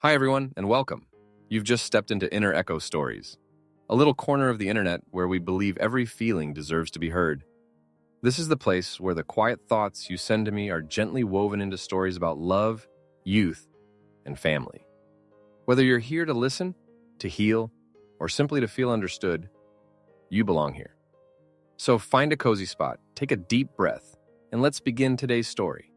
Hi, everyone, and welcome. You've just stepped into Inner Echo Stories, a little corner of the internet where we believe every feeling deserves to be heard. This is the place where the quiet thoughts you send to me are gently woven into stories about love, youth, and family. Whether you're here to listen, to heal, or simply to feel understood, you belong here. So find a cozy spot, take a deep breath, and let's begin today's story.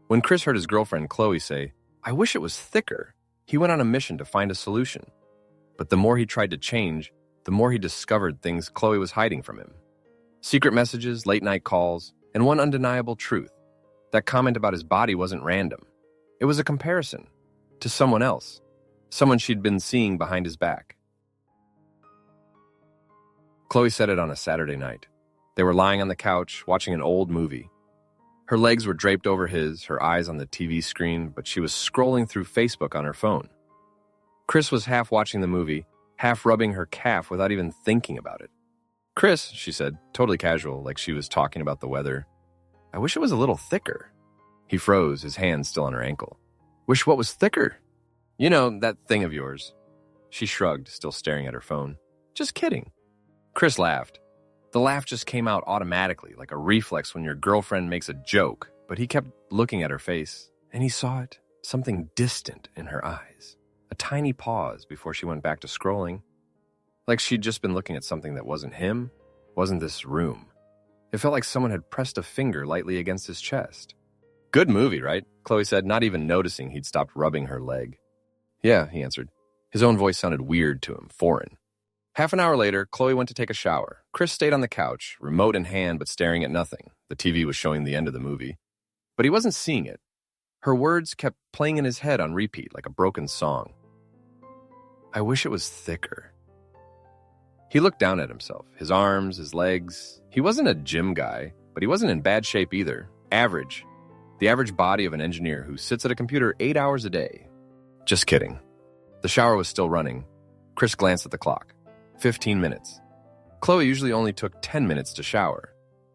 When Chris heard his girlfriend Chloe say, "I wish it was thicker," he went on a mission to find a solution. But the more he tried to change, the more he discovered things Chloe was hiding from him. Secret messages, late-night calls, and one undeniable truth. That comment about his body wasn't random. It was a comparison to someone else, someone she'd been seeing behind his back. Chloe said it on a Saturday night. They were lying on the couch, watching an old movie. Her legs were draped over his, her eyes on the TV screen, but she was scrolling through Facebook on her phone. Chris was half watching the movie, half rubbing her calf without even thinking about it. "Chris," she said, totally casual, like she was talking about the weather, "I wish it was a little thicker." He froze, his hand still on her ankle. "Wish what was thicker?" "You know, that thing of yours." She shrugged, still staring at her phone. "Just kidding." Chris laughed. The laugh just came out automatically, like a reflex when your girlfriend makes a joke, but he kept looking at her face, and he saw it, something distant in her eyes. A tiny pause before she went back to scrolling. Like she'd just been looking at something that wasn't him, wasn't this room. It felt like someone had pressed a finger lightly against his chest. "Good movie, right?" Chloe said, not even noticing he'd stopped rubbing her leg. "Yeah," he answered. His own voice sounded weird to him, foreign. Half an hour later, Chloe went to take a shower. Chris stayed on the couch, remote in hand but staring at nothing. The TV was showing the end of the movie. But he wasn't seeing it. Her words kept playing in his head on repeat, like a broken song. "I wish it was thicker." He looked down at himself, his arms, his legs. He wasn't a gym guy, but he wasn't in bad shape either. Average. The average body of an engineer who sits at a computer 8 hours a day. Just kidding. The shower was still running. Chris glanced at the clock. 15 minutes. Chloe usually only took 10 minutes to shower.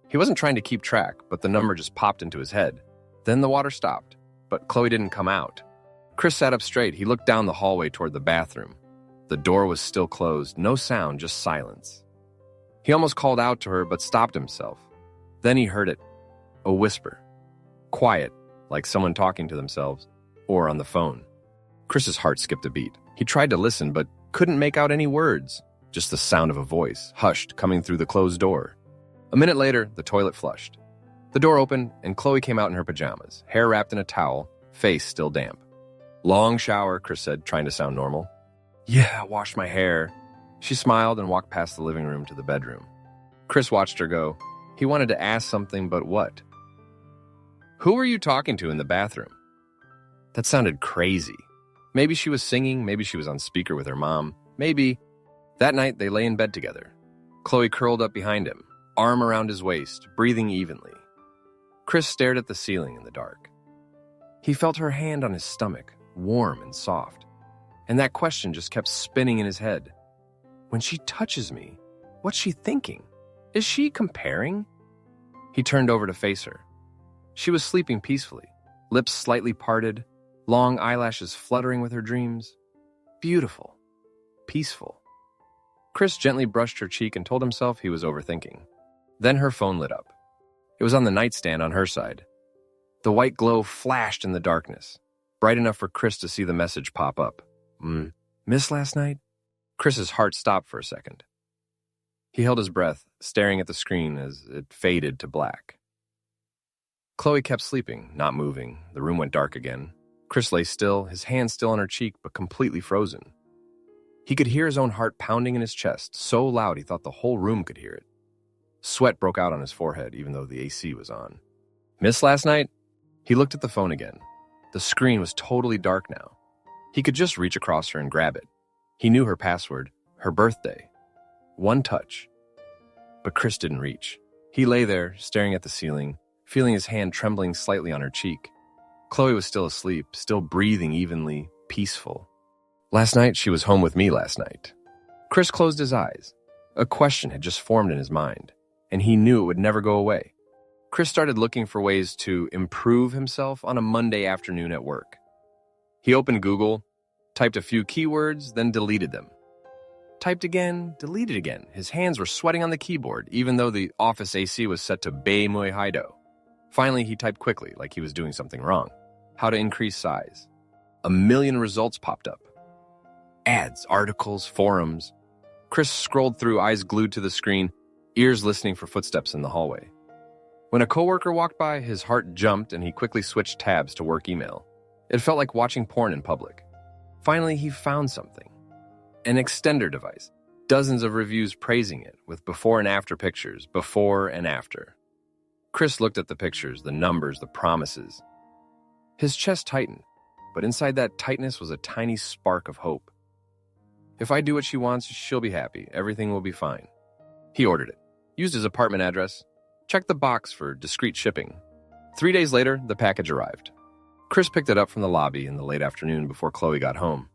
He wasn't trying to keep track, but the number just popped into his head. Then the water stopped, but Chloe didn't come out. Chris sat up straight. He looked down the hallway toward the bathroom. The door was still closed, no sound, just silence. He almost called out to her, but stopped himself. Then he heard it, a whisper. Quiet, like someone talking to themselves, or on the phone. Chris's heart skipped a beat. He tried to listen, but couldn't make out any words. Just the sound of a voice, hushed, coming through the closed door. A minute later, the toilet flushed. The door opened, and Chloe came out in her pajamas, hair wrapped in a towel, face still damp. "Long shower," Chris said, trying to sound normal. "Yeah, I washed my hair." She smiled and walked past the living room to the bedroom. Chris watched her go. He wanted to ask something, but what? "Who were you talking to in the bathroom?" That sounded crazy. Maybe she was singing, maybe she was on speaker with her mom, maybe... That night, they lay in bed together. Chloe curled up behind him, arm around his waist, breathing evenly. Chris stared at the ceiling in the dark. He felt her hand on his stomach, warm and soft. And that question just kept spinning in his head. When she touches me, what's she thinking? Is she comparing? He turned over to face her. She was sleeping peacefully, lips slightly parted, long eyelashes fluttering with her dreams. Beautiful. Peaceful. Chris gently brushed her cheek and told himself he was overthinking. Then her phone lit up. It was on the nightstand on her side. The white glow flashed in the darkness, bright enough for Chris to see the message pop up. "Miss last night?" Chris's heart stopped for a second. He held his breath, staring at the screen as it faded to black. Chloe kept sleeping, not moving. The room went dark again. Chris lay still, his hand still on her cheek, but completely frozen. He could hear his own heart pounding in his chest, so loud he thought the whole room could hear it. Sweat broke out on his forehead, even though the AC was on. "Miss last night?" He looked at the phone again. The screen was totally dark now. He could just reach across her and grab it. He knew her password, her birthday. One touch. But Chris didn't reach. He lay there, staring at the ceiling, feeling his hand trembling slightly on her cheek. Chloe was still asleep, still breathing evenly, peaceful. "Last night, she was home with me last night." Chris closed his eyes. A question had just formed in his mind, and he knew it would never go away. Chris started looking for ways to improve himself on a Monday afternoon at work. He opened Google, typed a few keywords, then deleted them. Typed again, deleted again. His hands were sweating on the keyboard, even though the office AC was set to Bay Muy Haido. Finally, he typed quickly, like he was doing something wrong. How to increase size. 1 million results popped up. Ads, articles, forums. Chris scrolled through, eyes glued to the screen, ears listening for footsteps in the hallway. When a coworker walked by, his heart jumped and he quickly switched tabs to work email. It felt like watching porn in public. Finally, he found something. An extender device. Dozens of reviews praising it, with before and after pictures, before and after. Chris looked at the pictures, the numbers, the promises. His chest tightened, but inside that tightness was a tiny spark of hope. If I do what she wants, she'll be happy. Everything will be fine. He ordered it, used his apartment address, checked the box for discreet shipping. 3 days later, the package arrived. Chris picked it up from the lobby in the late afternoon before Chloe got home.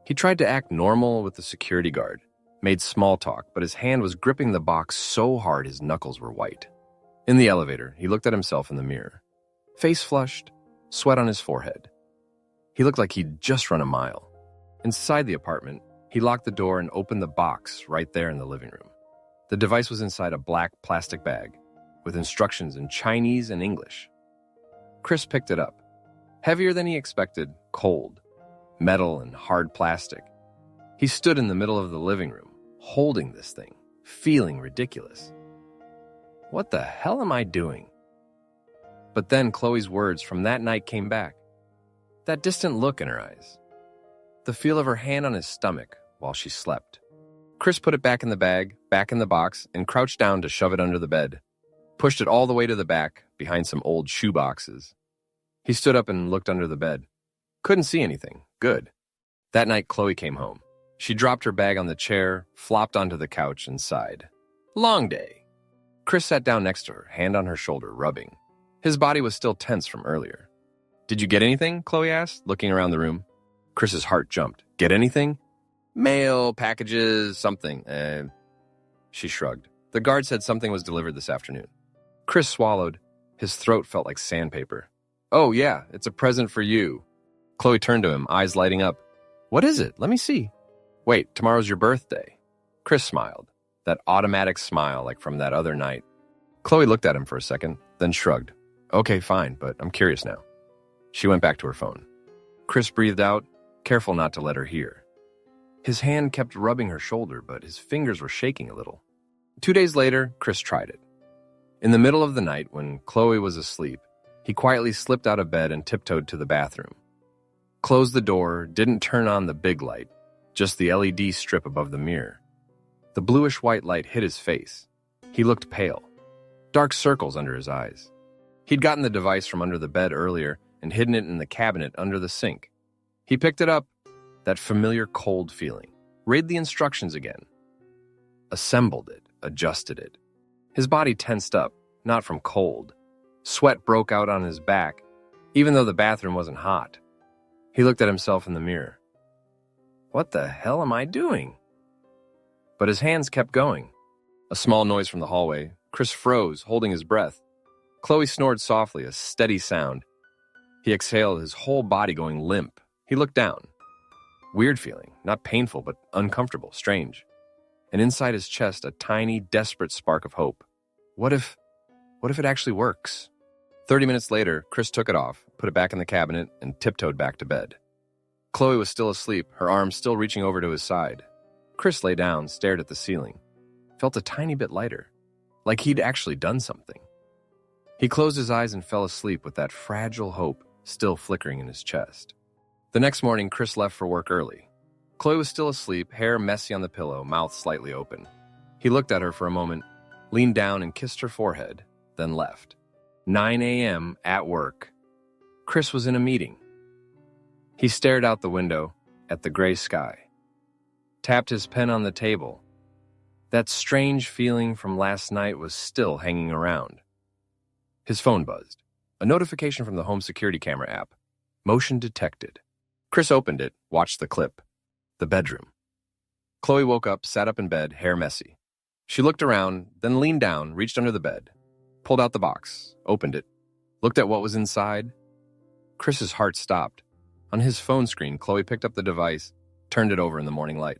He tried to act normal with the security guard, made small talk, but his hand was gripping the box so hard his knuckles were white. In the elevator, he looked at himself in the mirror. Face flushed, sweat on his forehead. He looked like he'd just run a mile. Inside the apartment, he locked the door and opened the box right there in the living room. The device was inside a black plastic bag, with instructions in Chinese and English. Chris picked it up. Heavier than he expected, cold. Metal and hard plastic. He stood in the middle of the living room, holding this thing, feeling ridiculous. What the hell am I doing? But then Chloe's words from that night came back. That distant look in her eyes. The feel of her hand on his stomach while she slept. Chris put it back in the bag, back in the box, and crouched down to shove it under the bed. Pushed it all the way to the back, behind some old shoe boxes. He stood up and looked under the bed. Couldn't see anything. Good. That night, Chloe came home. She dropped her bag on the chair, flopped onto the couch, and sighed. Long day. Chris sat down next to her, hand on her shoulder, rubbing. His body was still tense from earlier. Did you get anything? Chloe asked, looking around the room. Chris's heart jumped. Get anything? Mail, packages, something. She shrugged. The guard said something was delivered this afternoon. Chris swallowed. His throat felt like sandpaper. Oh, yeah, it's a present for you. Chloe turned to him, eyes lighting up. What is it? Let me see. Wait, tomorrow's your birthday. Chris smiled. That automatic smile like from that other night. Chloe looked at him for a second, then shrugged. Okay, fine, but I'm curious now. She went back to her phone. Chris breathed out, careful not to let her hear. His hand kept rubbing her shoulder, but his fingers were shaking a little. 2 days later, Chris tried it. In the middle of the night, when Chloe was asleep, he quietly slipped out of bed and tiptoed to the bathroom. Closed the door, didn't turn on the big light, just the LED strip above the mirror. The bluish-white light hit his face. He looked pale. Dark circles under his eyes. He'd gotten the device from under the bed earlier and hidden it in the cabinet under the sink. He picked it up, that familiar cold feeling. Read the instructions again. Assembled it, adjusted it. His body tensed up, not from cold. Sweat broke out on his back, even though the bathroom wasn't hot. He looked at himself in the mirror. What the hell am I doing? But his hands kept going. A small noise from the hallway. Chris froze, holding his breath. Chloe snored softly, a steady sound. He exhaled, his whole body going limp. He looked down. Weird feeling, not painful, but uncomfortable, strange. And inside his chest, a tiny, desperate spark of hope. What if it actually works? 30 minutes later, Chris took it off, put it back in the cabinet, and tiptoed back to bed. Chloe was still asleep, her arms still reaching over to his side. Chris lay down, stared at the ceiling. Felt a tiny bit lighter, like he'd actually done something. He closed his eyes and fell asleep with that fragile hope still flickering in his chest. The next morning, Chris left for work early. Chloe was still asleep, hair messy on the pillow, mouth slightly open. He looked at her for a moment, leaned down and kissed her forehead, then left. 9 a.m. at work. Chris was in a meeting. He stared out the window at the gray sky. Tapped his pen on the table. That strange feeling from last night was still hanging around. His phone buzzed. A notification from the home security camera app. Motion detected. Chris opened it, watched the clip. The bedroom. Chloe woke up, sat up in bed, hair messy. She looked around, then leaned down, reached under the bed. pulled out the box, opened it, looked at what was inside. Chris's heart stopped. On his phone screen, Chloe picked up the device, turned it over in the morning light.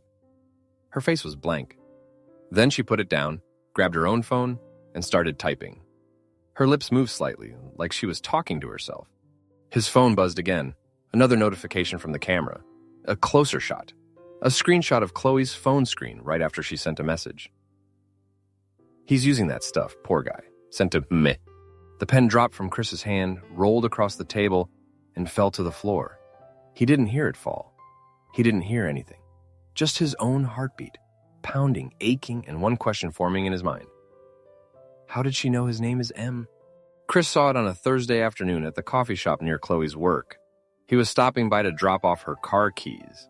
Her face was blank. Then she put it down, grabbed her own phone, and started typing. Her lips moved slightly, like she was talking to herself. His phone buzzed again, another notification from the camera, a closer shot, a screenshot of Chloe's phone screen right after she sent a message. He's using that stuff, poor guy, sent to meh. The pen dropped from Chris's hand, rolled across the table, and fell to the floor. He didn't hear it fall. He didn't hear anything. Just his own heartbeat, pounding, aching, and one question forming in his mind. How did she know his name is M? Chris saw it on a Thursday afternoon at the coffee shop near Chloe's work. He was stopping by to drop off her car keys.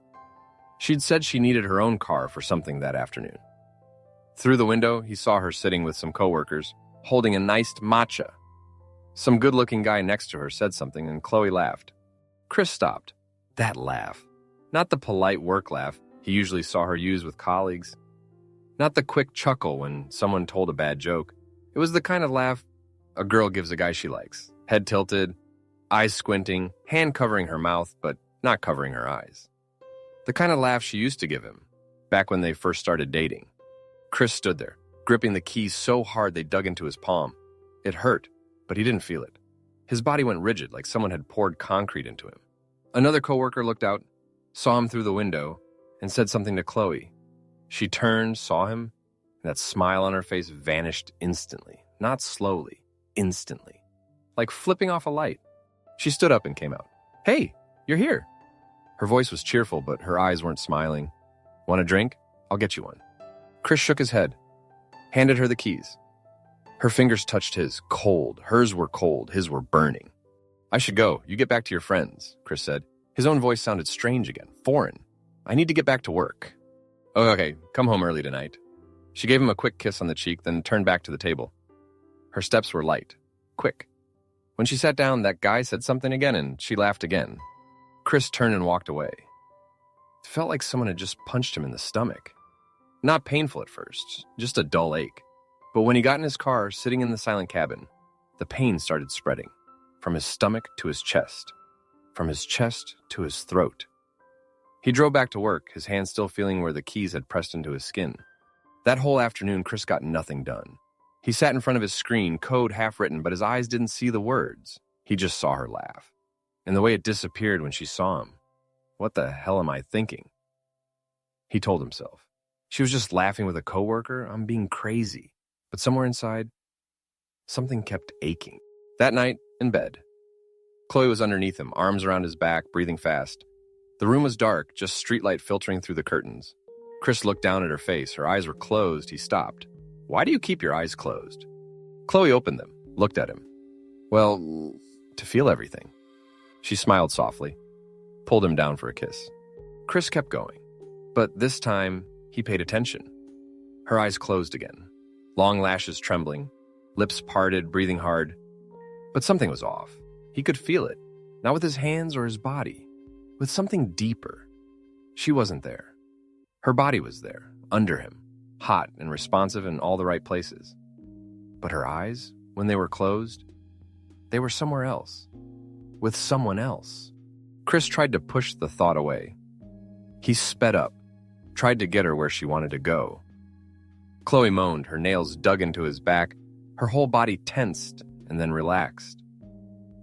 She'd said she needed her own car for something that afternoon. Through the window, he saw her sitting with some coworkers, holding a nice matcha. Some good-looking guy next to her said something, and Chloe laughed. Chris stopped. That laugh. Not the polite work laugh he usually saw her use with colleagues. Not the quick chuckle when someone told a bad joke. It was the kind of laugh a girl gives a guy she likes. Head tilted, eyes squinting, hand covering her mouth, but not covering her eyes. The kind of laugh she used to give him, back when they first started dating. Chris stood there, gripping the keys so hard they dug into his palm. It hurt, but he didn't feel it. His body went rigid, like someone had poured concrete into him. Another coworker looked out, saw him through the window, and said something to Chloe. She turned, saw him, and that smile on her face vanished instantly. Not slowly, instantly. Like flipping off a light. She stood up and came out. Hey, you're here. Her voice was cheerful, but her eyes weren't smiling. Want a drink? I'll get you one. Chris shook his head, handed her the keys. Her fingers touched his, cold. Hers were cold, his were burning. I should go. You get back to your friends, Chris said. His own voice sounded strange again, foreign. I need to get back to work. Oh, okay, come home early tonight. She gave him a quick kiss on the cheek, then turned back to the table. Her steps were light, quick. When she sat down, that guy said something again, and she laughed again. Chris turned and walked away. It felt like someone had just punched him in the stomach. Not painful at first, just a dull ache. But when he got in his car, sitting in the silent cabin, the pain started spreading. From his stomach to his chest. From his chest to his throat. He drove back to work, his hand still feeling where the keys had pressed into his skin. That whole afternoon, Chris got nothing done. He sat in front of his screen, code half-written, but his eyes didn't see the words. He just saw her laugh. And the way it disappeared when she saw him. What the hell am I thinking? He told himself. She was just laughing with a coworker. I'm being crazy. But somewhere inside, something kept aching. That night, in bed, Chloe was underneath him, arms around his back, breathing fast. The room was dark, just streetlight filtering through the curtains. Chris looked down at her face. Her eyes were closed. He stopped. Why do you keep your eyes closed? Chloe opened them, looked at him. Well, to feel everything. She smiled softly, pulled him down for a kiss. Chris kept going, but this time he paid attention. Her eyes closed again, long lashes trembling, lips parted, breathing hard. But something was off. He could feel it, not with his hands or his body, with something deeper. She wasn't there. Her body was there, under him, hot and responsive in all the right places. But her eyes, when they were closed, they were somewhere else, with someone else. Chris tried to push the thought away. He sped up, tried to get her where she wanted to go. Chloe moaned, her nails dug into his back, her whole body tensed and then relaxed.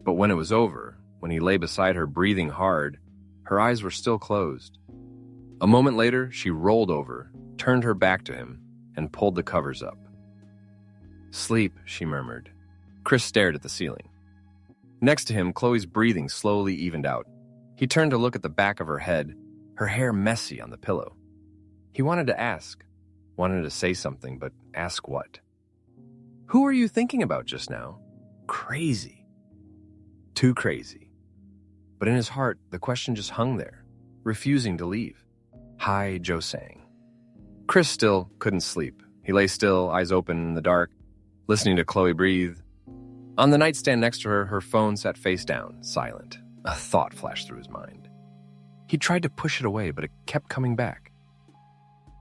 But when it was over, when he lay beside her breathing hard, her eyes were still closed. A moment later, she rolled over, turned her back to him, and pulled the covers up. Sleep, she murmured. Chris stared at the ceiling. Next to him, Chloe's breathing slowly evened out. He turned to look at the back of her head, her hair messy on the pillow. He wanted to ask, wanted to say something, but ask what? Who are you thinking about just now? Crazy. Too crazy. But in his heart, the question just hung there, refusing to leave. Hi, Joe sang. Chris still couldn't sleep. He lay still, eyes open in the dark, listening to Chloe breathe. On the nightstand next to her, her phone sat face down, silent. A thought flashed through his mind. He tried to push it away, but it kept coming back.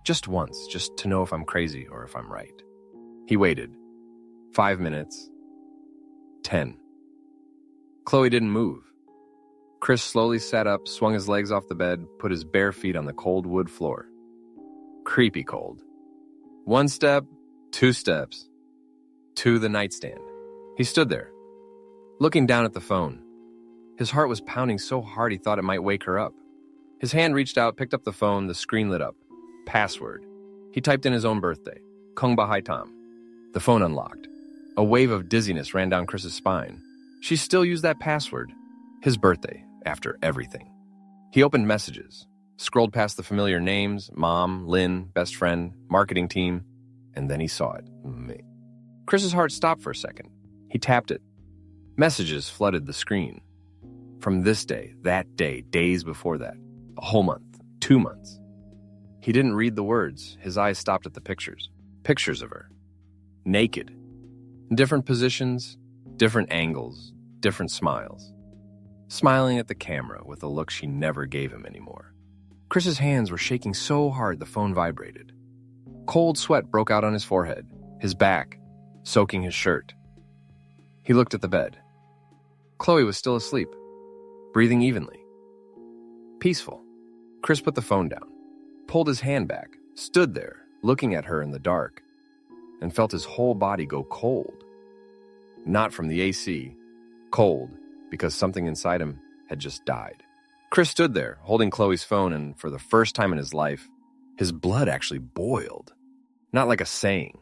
Just once, just to know if I'm crazy or if I'm right. He waited. 5 minutes, 10. Chloe didn't move. Chris slowly sat up, swung his legs off the bed, put his bare feet on the cold wood floor. Creepy cold. 1 step, 2 steps, to the nightstand. He stood there, looking down at the phone. His heart was pounding so hard he thought it might wake her up. His hand reached out, picked up the phone, the screen lit up. Password. He typed in his own birthday, Kung Bahai Tam. The phone unlocked. A wave of dizziness ran down Chris's spine. She still used that password. His birthday, after everything. He opened messages, scrolled past the familiar names, Mom, Lynn, best friend, marketing team, and then he saw it. Chris's heart stopped for a second. He tapped it. Messages flooded the screen. From this day, that day, days before that, a whole month, 2 months. He didn't read the words. His eyes stopped at the pictures. Pictures of her. Naked. Different positions, different angles, different smiles. Smiling at the camera with a look she never gave him anymore. Chris's hands were shaking so hard the phone vibrated. Cold sweat broke out on his forehead, his back, soaking his shirt. He looked at the bed. Chloe was still asleep, breathing evenly. Peaceful. Chris put the phone down, pulled his hand back, stood there, looking at her in the dark, and felt his whole body go cold. Not from the AC, cold because something inside him had just died. Chris stood there, holding Chloe's phone, and for the first time in his life, his blood actually boiled. Not like a saying,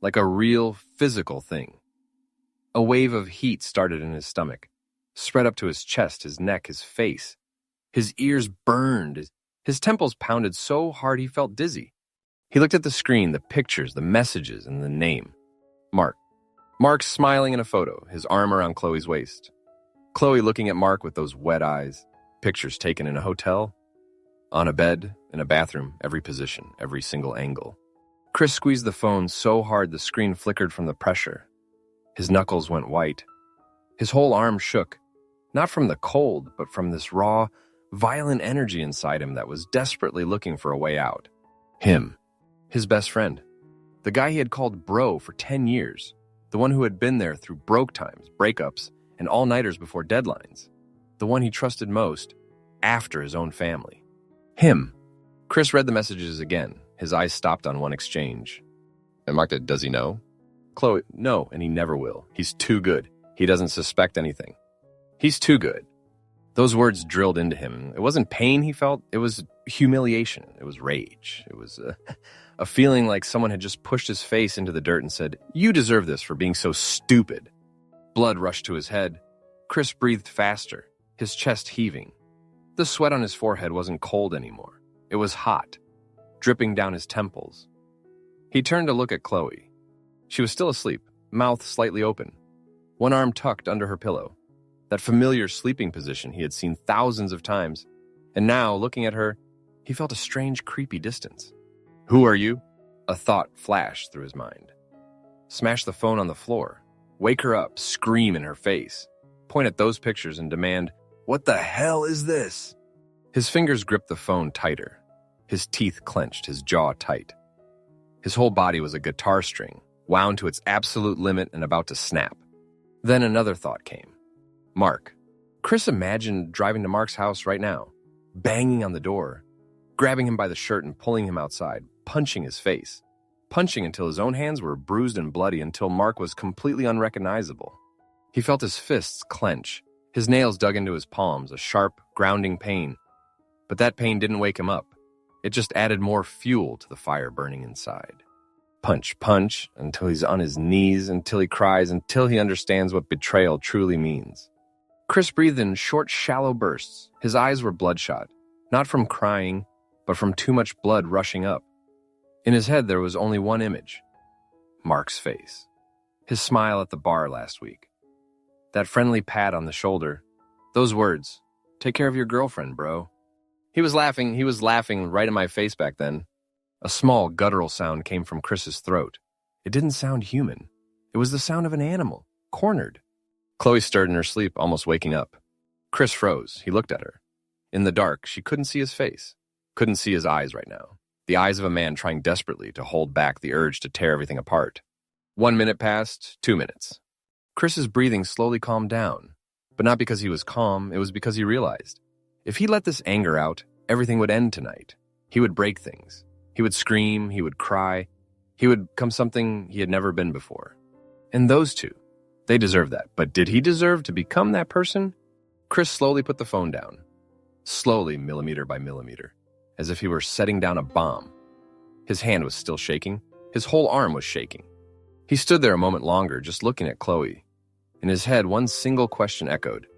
like a real physical thing. A wave of heat started in his stomach, spread up to his chest, his neck, his face. His ears burned. His temples pounded so hard he felt dizzy. He looked at the screen, the pictures, the messages, and the name. Mark. Mark smiling in a photo, his arm around Chloe's waist. Chloe looking at Mark with those wet eyes. Pictures taken in a hotel, on a bed, in a bathroom, every position, every single angle. Chris squeezed the phone so hard the screen flickered from the pressure. His knuckles went white. His whole arm shook, not from the cold, but from this raw, violent energy inside him that was desperately looking for a way out. Him. His best friend. The guy he had called bro for 10 years. The one who had been there through broke times, breakups, and all-nighters before deadlines. The one he trusted most, after his own family. Him. Chris read the messages again. His eyes stopped on one exchange. And Mark, does he know? Chloe, no, and he never will. He's too good. He doesn't suspect anything. He's too good. Those words drilled into him. It wasn't pain he felt. It was humiliation. It was rage. It was a feeling like someone had just pushed his face into the dirt and said, "You deserve this for being so stupid." Blood rushed to his head. Chris breathed faster, his chest heaving. The sweat on his forehead wasn't cold anymore. It was hot, dripping down his temples. He turned to look at Chloe. She was still asleep, mouth slightly open, one arm tucked under her pillow. That familiar sleeping position he had seen thousands of times. And now, looking at her, he felt a strange, creepy distance. "Who are you?" A thought flashed through his mind. Smash the phone on the floor. Wake her up, scream in her face. Point at those pictures and demand, "What the hell is this?" His fingers gripped the phone tighter. His teeth clenched, his jaw tight. His whole body was a guitar string, wound to its absolute limit and about to snap. Then another thought came. Mark. Chris imagined driving to Mark's house right now, banging on the door, grabbing him by the shirt and pulling him outside, punching his face, punching until his own hands were bruised and bloody, until Mark was completely unrecognizable. He felt his fists clench, his nails dug into his palms, a sharp, grounding pain. But that pain didn't wake him up. It just added more fuel to the fire burning inside. Punch, punch, until he's on his knees, until he cries, until he understands what betrayal truly means. Chris breathed in short, shallow bursts. His eyes were bloodshot, not from crying, but from too much blood rushing up. In his head, there was only one image. Mark's face. His smile at the bar last week. That friendly pat on the shoulder. Those words, "Take care of your girlfriend, bro." He was laughing right in my face back then. A small, guttural sound came from Chris's throat. It didn't sound human. It was the sound of an animal, cornered. Chloe stirred in her sleep, almost waking up. Chris froze. He looked at her. In the dark, she couldn't see his face, couldn't see his eyes right now. The eyes of a man trying desperately to hold back the urge to tear everything apart. 1 minute passed, 2 minutes. Chris's breathing slowly calmed down, but not because he was calm, it was because he realized if he let this anger out, everything would end tonight. He would break things. He would scream, he would cry, he would become something he had never been before. And those two, they deserved that. But did he deserve to become that person? Chris slowly put the phone down, slowly, millimeter by millimeter, as if he were setting down a bomb. His hand was still shaking. His whole arm was shaking. He stood there a moment longer, just looking at Chloe. In his head, one single question echoed.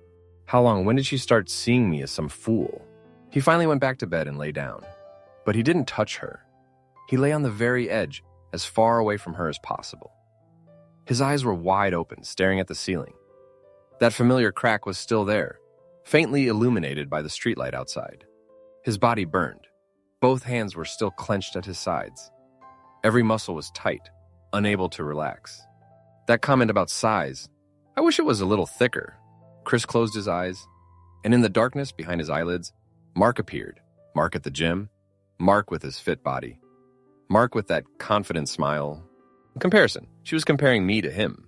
How long? When did she start seeing me as some fool? He finally went back to bed and lay down. But he didn't touch her. He lay on the very edge, as far away from her as possible. His eyes were wide open, staring at the ceiling. That familiar crack was still there, faintly illuminated by the streetlight outside. His body burned. Both hands were still clenched at his sides. Every muscle was tight, unable to relax. That comment about size, I wish it was a little thicker. Chris closed his eyes, and in the darkness behind his eyelids, Mark appeared. Mark at the gym, Mark with his fit body, Mark with that confident smile. In comparison, she was comparing me to him.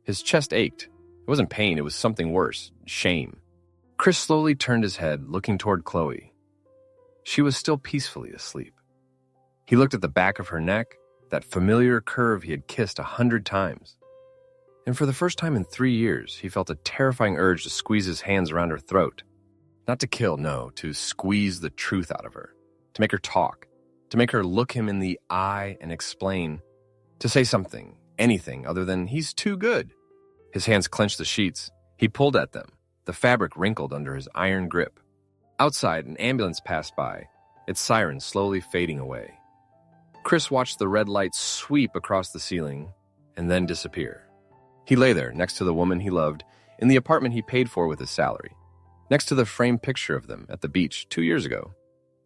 His chest ached. It wasn't pain, it was something worse, shame. Chris slowly turned his head, looking toward Chloe. She was still peacefully asleep. He looked at the back of her neck, that familiar curve he had kissed 100 times. And for the first time in 3 years, he felt a terrifying urge to squeeze his hands around her throat. Not to kill, no, to squeeze the truth out of her, to make her talk, to make her look him in the eye and explain, to say something, anything other than he's too good. His hands clenched the sheets. He pulled at them, the fabric wrinkled under his iron grip. Outside, an ambulance passed by, its siren slowly fading away. Chris watched the red light sweep across the ceiling and then disappear. He lay there next to the woman he loved in the apartment he paid for with his salary, next to the framed picture of them at the beach 2 years ago,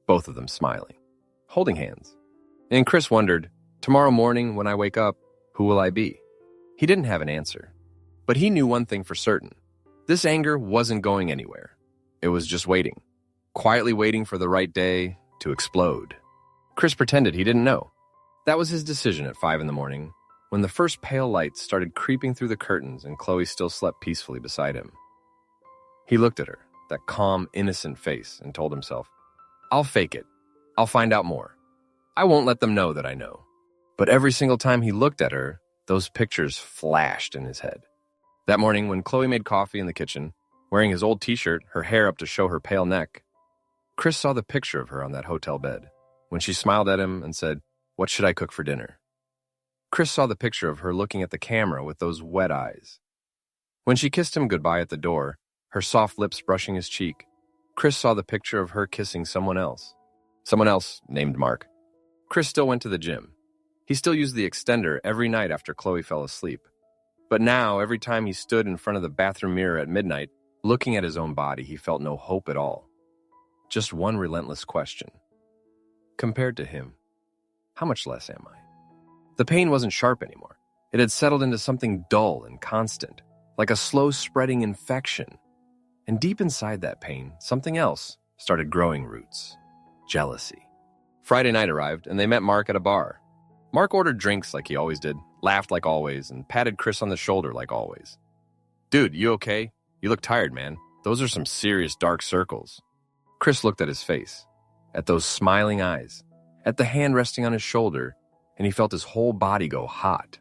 both of them smiling, holding hands. And Chris wondered, tomorrow morning when I wake up, who will I be? He didn't have an answer, but he knew one thing for certain. This anger wasn't going anywhere. It was just waiting, quietly waiting for the right day to explode. Chris pretended he didn't know. That was his decision at 5 a.m, when the first pale lights started creeping through the curtains and Chloe still slept peacefully beside him. He looked at her, that calm, innocent face, and told himself, I'll fake it. I'll find out more. I won't let them know that I know. But every single time he looked at her, those pictures flashed in his head. That morning, when Chloe made coffee in the kitchen, wearing his old t-shirt, her hair up to show her pale neck, Chris saw the picture of her on that hotel bed, when she smiled at him and said, What should I cook for dinner? Chris saw the picture of her looking at the camera with those wet eyes. When she kissed him goodbye at the door, her soft lips brushing his cheek, Chris saw the picture of her kissing someone else named Mark. Chris still went to the gym. He still used the extender every night after Chloe fell asleep. But now, every time he stood in front of the bathroom mirror at midnight, looking at his own body, he felt no hope at all. Just one relentless question. Compared to him, how much less am I? The pain wasn't sharp anymore. It had settled into something dull and constant, like a slow-spreading infection. And deep inside that pain, something else started growing roots. Jealousy. Friday night arrived, and they met Mark at a bar. Mark ordered drinks like he always did, laughed like always, and patted Chris on the shoulder like always. Dude, you okay? You look tired, man. Those are some serious dark circles. Chris looked at his face, at those smiling eyes, at the hand resting on his shoulder, and he felt his whole body go hot.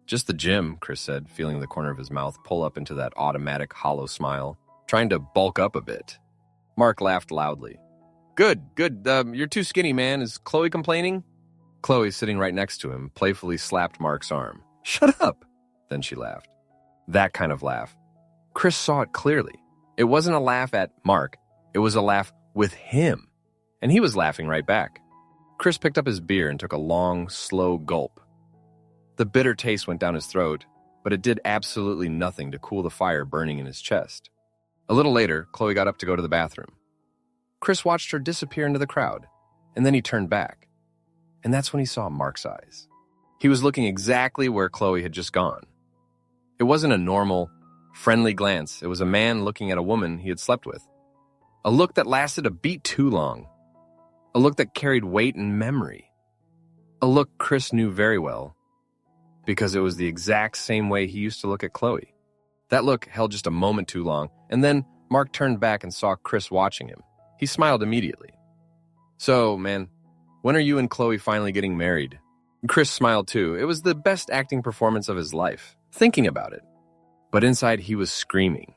Just the gym, Chris said, feeling the corner of his mouth pull up into that automatic hollow smile, trying to bulk up a bit. Mark laughed loudly. Good. You're too skinny, man. Is Chloe complaining? Chloe, sitting right next to him, playfully slapped Mark's arm. Shut up! Then she laughed. That kind of laugh. Chris saw it clearly. It wasn't a laugh at Mark. It was a laugh with him. And he was laughing right back. Chris picked up his beer and took a long, slow gulp. The bitter taste went down his throat, but it did absolutely nothing to cool the fire burning in his chest. A little later, Chloe got up to go to the bathroom. Chris watched her disappear into the crowd, and then he turned back. And that's when he saw Mark's eyes. He was looking exactly where Chloe had just gone. It wasn't a normal, friendly glance. It was a man looking at a woman he had slept with. A look that lasted a beat too long. A look that carried weight and memory. A look Chris knew very well, because it was the exact same way he used to look at Chloe. That look held just a moment too long, and then Mark turned back and saw Chris watching him. He smiled immediately. "So, man, when are you and Chloe finally getting married?" Chris smiled too. It was the best acting performance of his life, thinking about it. But inside he was screaming.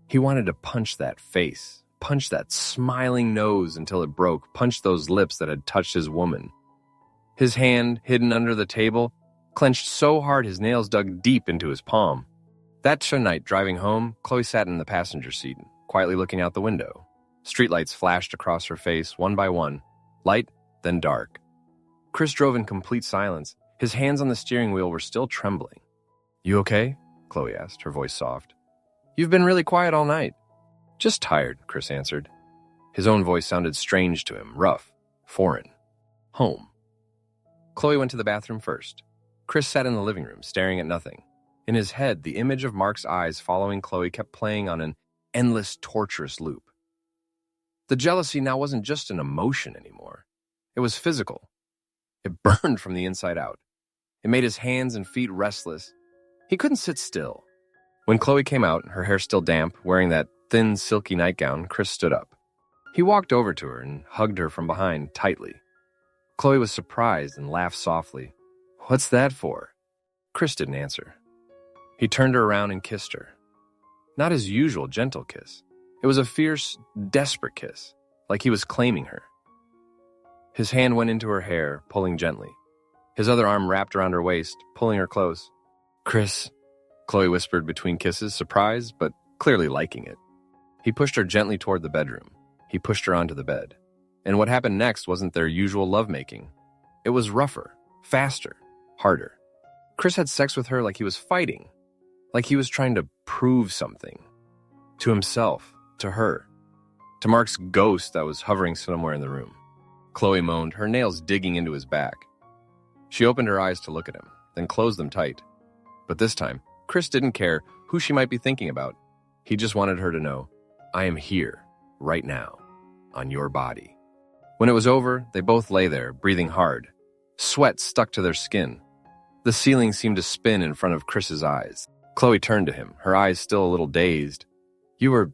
He wanted to punch that face, punch that smiling nose until it broke, punch those lips that had touched his woman. His hand, hidden under the table, clenched so hard his nails dug deep into his palm. That night, driving home, Chloe sat in the passenger seat, quietly looking out the window. Streetlights flashed across her face, one by one, light, then dark. Chris drove in complete silence. His hands on the steering wheel were still trembling. "You okay?" Chloe asked, her voice soft. "You've been really quiet all night." "Just tired," Chris answered. His own voice sounded strange to him, rough, foreign. Home. Chloe went to the bathroom first. Chris sat in the living room, staring at nothing. In his head, the image of Mark's eyes following Chloe kept playing on an endless, torturous loop. The jealousy now wasn't just an emotion anymore. It was physical. It burned from the inside out. It made his hands and feet restless. He couldn't sit still. When Chloe came out, her hair still damp, wearing that thin, silky nightgown, Chris stood up. He walked over to her and hugged her from behind tightly. Chloe was surprised and laughed softly. "What's that for?" Chris didn't answer. He turned her around and kissed her. Not his usual gentle kiss. It was a fierce, desperate kiss, like he was claiming her. His hand went into her hair, pulling gently. His other arm wrapped around her waist, pulling her close. "Chris," Chloe whispered between kisses, surprised, but clearly liking it. He pushed her gently toward the bedroom. He pushed her onto the bed. And what happened next wasn't their usual lovemaking. It was rougher, faster, harder. Chris had sex with her like he was fighting, like he was trying to prove something. To himself, to her, to Mark's ghost that was hovering somewhere in the room. Chloe moaned, her nails digging into his back. She opened her eyes to look at him, then closed them tight. But this time, Chris didn't care who she might be thinking about. He just wanted her to know, "I am here, right now, on your body." When it was over, they both lay there, breathing hard. Sweat stuck to their skin. The ceiling seemed to spin in front of Chris's eyes. Chloe turned to him, her eyes still a little dazed. "You were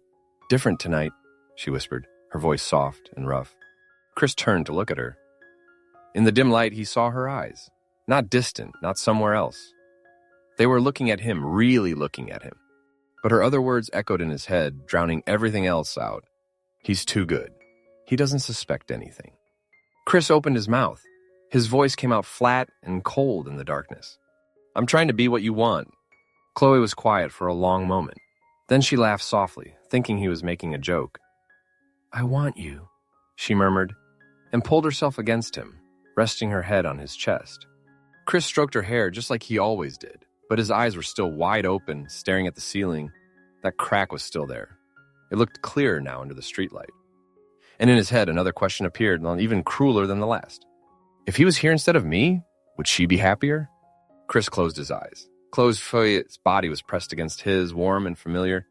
different tonight," she whispered, her voice soft and rough. Chris turned to look at her. In the dim light, he saw her eyes. Not distant, not somewhere else. They were looking at him, really looking at him. But her other words echoed in his head, drowning everything else out. "He's too good. He doesn't suspect anything." Chris opened his mouth. His voice came out flat and cold in the darkness. "I'm trying to be what you want." Chloe was quiet for a long moment. Then she laughed softly, thinking he was making a joke. "I want you," she murmured, and pulled herself against him, resting her head on his chest. Chris stroked her hair just like he always did, but his eyes were still wide open, staring at the ceiling. That crack was still there. It looked clearer now under the streetlight. And in his head, another question appeared, even crueler than the last. If he was here instead of me, would she be happier? Chris closed his eyes. Chloe's body was pressed against his, warm and familiar,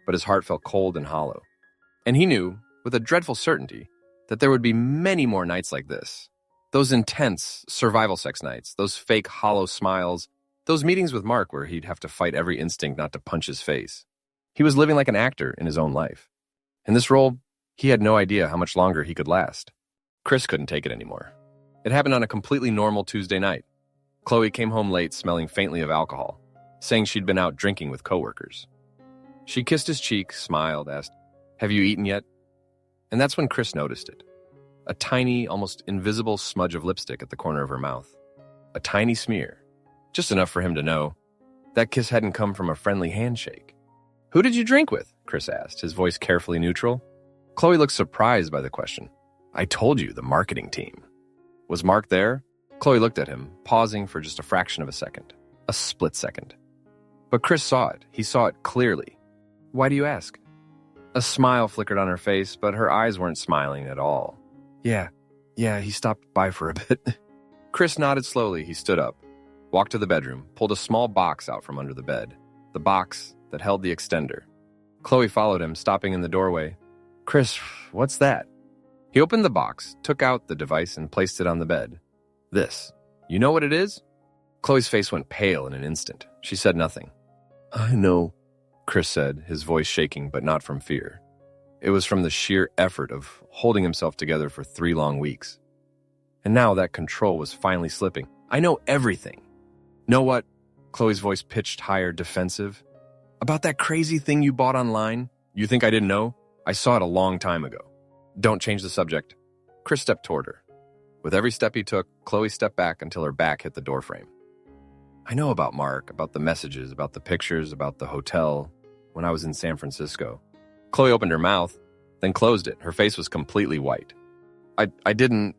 but his heart felt cold and hollow. And he knew, with a dreadful certainty, that there would be many more nights like this. Those intense survival sex nights, those fake hollow smiles, those meetings with Mark where he'd have to fight every instinct not to punch his face. He was living like an actor in his own life. In this role, he had no idea how much longer he could last. Chris couldn't take it anymore. It happened on a completely normal Tuesday night. Chloe came home late smelling faintly of alcohol, saying she'd been out drinking with coworkers. She kissed his cheek, smiled, asked, "Have you eaten yet?" And that's when Chris noticed it. A tiny, almost invisible smudge of lipstick at the corner of her mouth. A tiny smear. Just enough for him to know. That kiss hadn't come from a friendly handshake. "Who did you drink with?" Chris asked, his voice carefully neutral. Chloe looked surprised by the question. "I told you, the marketing team." Was Mark there? Chloe looked at him, pausing for just a fraction of a second. A split second. But Chris saw it. He saw it clearly. "Why do you ask?" A smile flickered on her face, but her eyes weren't smiling at all. Yeah, he stopped by for a bit." Chris nodded slowly. He stood up, walked to the bedroom, pulled a small box out from under the bed. The box that held the extender. Chloe followed him, stopping in the doorway. "Chris, what's that?" He opened the box, took out the device, and placed it on the bed. "This. You know what it is?" Chloe's face went pale in an instant. She said nothing. "I know," Chris said, his voice shaking, but not from fear. It was from the sheer effort of holding himself together for 3 long weeks. And now that control was finally slipping. I know everything. Know what? Chloe's voice pitched higher, defensive. About that crazy thing you bought online? You think I didn't know? I saw it a long time ago. Don't change the subject. Chris stepped toward her. With every step he took, Chloe stepped back until her back hit the doorframe. I know about Mark, about the messages, about the pictures, about the hotel when I was in San Francisco. Chloe opened her mouth, then closed it. Her face was completely white. I didn't...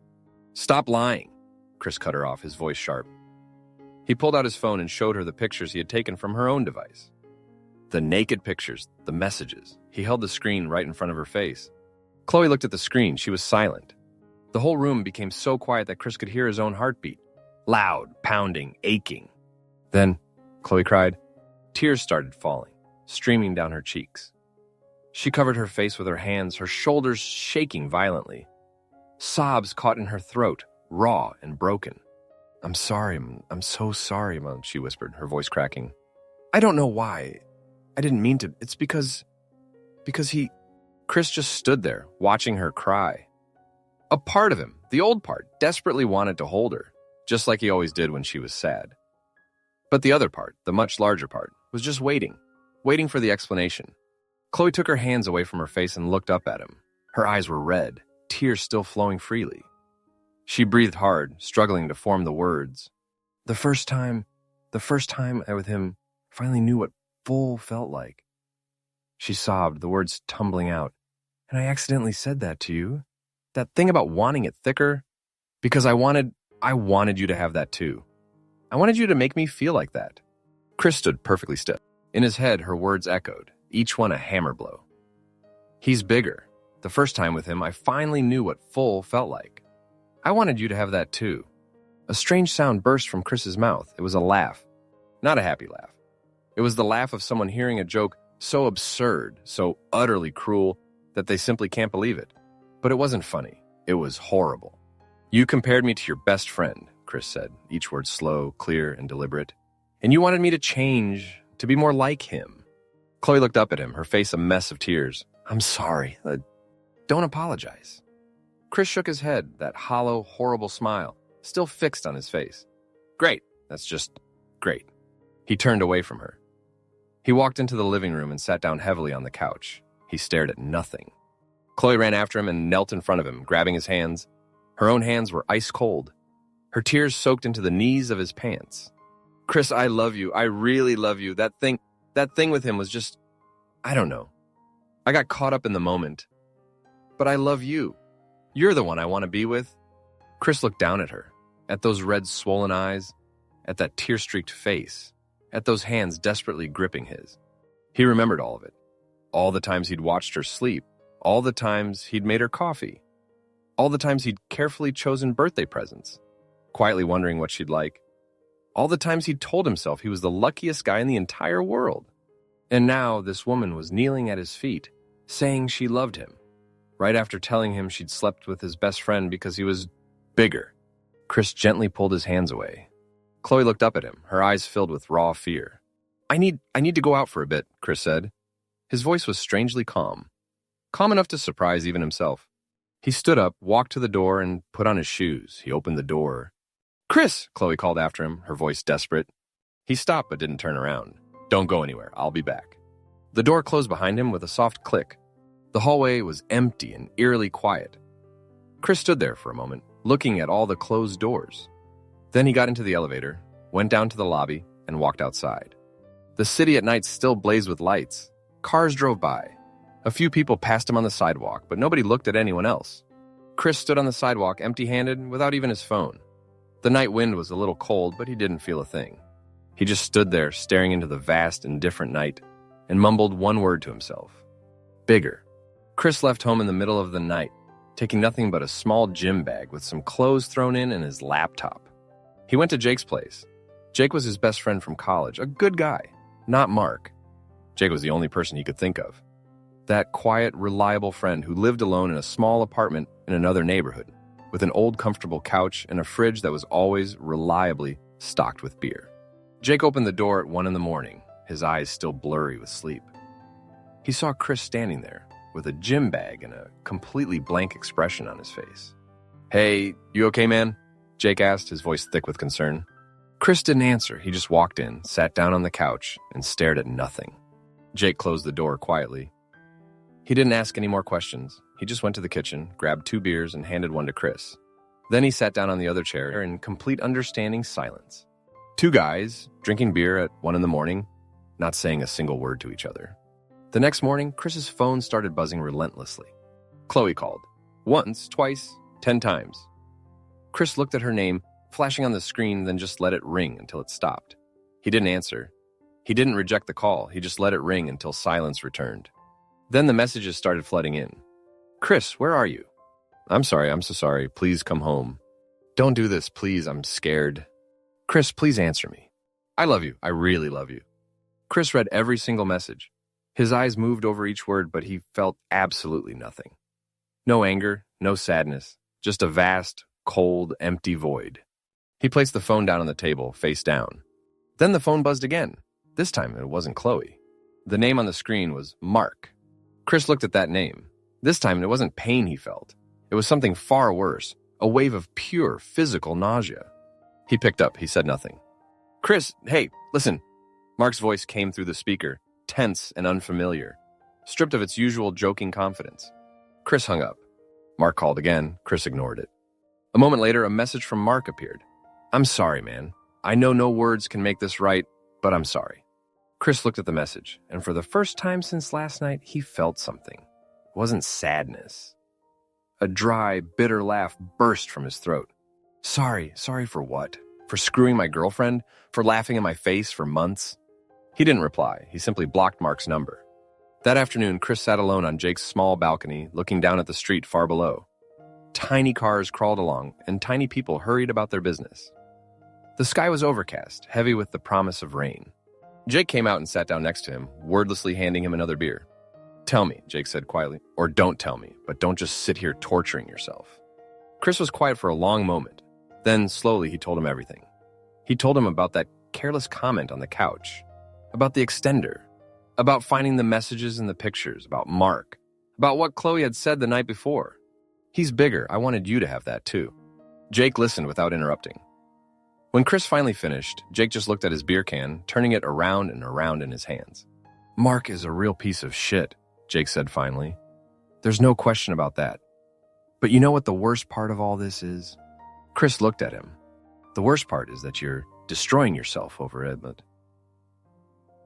Stop lying, Chris cut her off, his voice sharp. He pulled out his phone and showed her the pictures he had taken from her own device. The naked pictures, the messages. He held the screen right in front of her face. Chloe looked at the screen. She was silent. The whole room became so quiet that Chris could hear his own heartbeat. Loud, pounding, aching. Then, Chloe cried. Tears started falling, streaming down her cheeks. She covered her face with her hands, her shoulders shaking violently. Sobs caught in her throat, raw and broken. I'm sorry, I'm so sorry, Mom, she whispered, her voice cracking. I don't know why. I didn't mean to. It's because he... Chris just stood there, watching her cry. A part of him, the old part, desperately wanted to hold her, just like he always did when she was sad. But the other part, the much larger part, was just waiting for the explanation. Chloe took her hands away from her face and looked up at him. Her eyes were red, tears still flowing freely. She breathed hard, struggling to form the words. The first time I with him finally knew what full felt like. She sobbed, the words tumbling out. And I accidentally said that to you. That thing about wanting it thicker. Because I wanted you to have that too. I wanted you to make me feel like that. Chris stood perfectly still. In his head, her words echoed, each one a hammer blow. He's bigger. The first time with him, I finally knew what full felt like. I wanted you to have that too. A strange sound burst from Chris's mouth. It was a laugh. Not a happy laugh. It was the laugh of someone hearing a joke so absurd, so utterly cruel, that they simply can't believe it. But it wasn't funny. It was horrible. You compared me to your best friend, Chris said, each word slow, clear, and deliberate. And you wanted me to change, to be more like him. Chloe looked up at him, her face a mess of tears. I'm sorry. Don't apologize. Chris shook his head, that hollow, horrible smile, still fixed on his face. Great. That's just great. He turned away from her. He walked into the living room and sat down heavily on the couch. He stared at nothing. Chloe ran after him and knelt in front of him, grabbing his hands. Her own hands were ice cold. Her tears soaked into the knees of his pants. Chris, I love you. I really love you. That thing with him was just, I don't know. I got caught up in the moment. But I love you. You're the one I want to be with. Chris looked down at her, at those red swollen eyes, at that tear-streaked face, at those hands desperately gripping his. He remembered all of it. All the times he'd watched her sleep, all the times he'd made her coffee, all the times he'd carefully chosen birthday presents, quietly wondering what she'd like, all the times he'd told himself he was the luckiest guy in the entire world. And now this woman was kneeling at his feet, saying she loved him, right after telling him she'd slept with his best friend because he was bigger. Chris gently pulled his hands away. Chloe looked up at him, her eyes filled with raw fear. I need to go out for a bit, Chris said. His voice was strangely calm enough to surprise even himself. He stood up, walked to the door, and put on his shoes. He opened the door. Chris, Chloe called after him, her voice desperate. He stopped but didn't turn around. Don't go anywhere, I'll be back. The door closed behind him with a soft click. The hallway was empty and eerily quiet. Chris stood there for a moment, looking at all the closed doors. Then he got into the elevator, went down to the lobby, and walked outside. The city at night still blazed with lights. Cars drove by. A few people passed him on the sidewalk, but nobody looked at anyone else. Chris stood on the sidewalk empty-handed, without even his phone. The night wind was a little cold, but he didn't feel a thing. He just stood there, staring into the vast, indifferent night, and mumbled one word to himself. Bigger. Chris left home in the middle of the night, taking nothing but a small gym bag with some clothes thrown in and his laptop. He went to Jake's place. Jake was his best friend from college, a good guy, not Mark. Jake was the only person he could think of. That quiet, reliable friend who lived alone in a small apartment in another neighborhood, with an old, comfortable couch and a fridge that was always reliably stocked with beer. Jake opened the door at 1 a.m, his eyes still blurry with sleep. He saw Chris standing there with a gym bag and a completely blank expression on his face. "Hey, you okay, man?" Jake asked, his voice thick with concern. Chris didn't answer. He just walked in, sat down on the couch, and stared at nothing. Jake closed the door quietly. He didn't ask any more questions. He just went to the kitchen, grabbed 2 beers, and handed one to Chris. Then he sat down on the other chair in complete understanding silence. 2 guys, drinking beer at 1 in the morning, not saying a single word to each other. The next morning, Chris's phone started buzzing relentlessly. Chloe called. Once, twice, 10 times. Chris looked at her name, flashing on the screen, then just let it ring until it stopped. He didn't answer. He didn't reject the call. He just let it ring until silence returned. Then the messages started flooding in. "Chris, where are you?" "I'm sorry, I'm so sorry. Please come home." "Don't do this, please. I'm scared." "Chris, please answer me." "I love you. I really love you." Chris read every single message. His eyes moved over each word, but he felt absolutely nothing. No anger, no sadness, just a vast, cold, empty void. He placed the phone down on the table, face down. Then the phone buzzed again. This time it wasn't Chloe. The name on the screen was Mark. Chris looked at that name. This time it wasn't pain he felt. It was something far worse, a wave of pure physical nausea. He picked up. He said nothing. "Chris, hey, listen." Mark's voice came through the speaker, tense and unfamiliar, stripped of its usual joking confidence. Chris hung up. Mark called again. Chris ignored it. A moment later, a message from Mark appeared. "I'm sorry, man. I know no words can make this right, but I'm sorry." Chris looked at the message, and for the first time since last night, he felt something. It wasn't sadness. A dry, bitter laugh burst from his throat. Sorry for what? For screwing my girlfriend? For laughing in my face for months?" He didn't reply. He simply blocked Mark's number. That afternoon, Chris sat alone on Jake's small balcony, looking down at the street far below. Tiny cars crawled along, and tiny people hurried about their business. The sky was overcast, heavy with the promise of rain. Jake came out and sat down next to him, wordlessly handing him another beer. "Tell me," Jake said quietly, "or don't tell me, but don't just sit here torturing yourself." Chris was quiet for a long moment. Then, slowly, he told him everything. He told him about that careless comment on the couch, about the extender, about finding the messages and the pictures, about Mark, about what Chloe had said the night before. "He's bigger. I wanted you to have that too." Jake listened without interrupting. When Chris finally finished, Jake just looked at his beer can, turning it around and around in his hands. "Mark is a real piece of shit," Jake said finally. "There's no question about that. But you know what the worst part of all this is?" Chris looked at him. "The worst part is that you're destroying yourself over it, but..."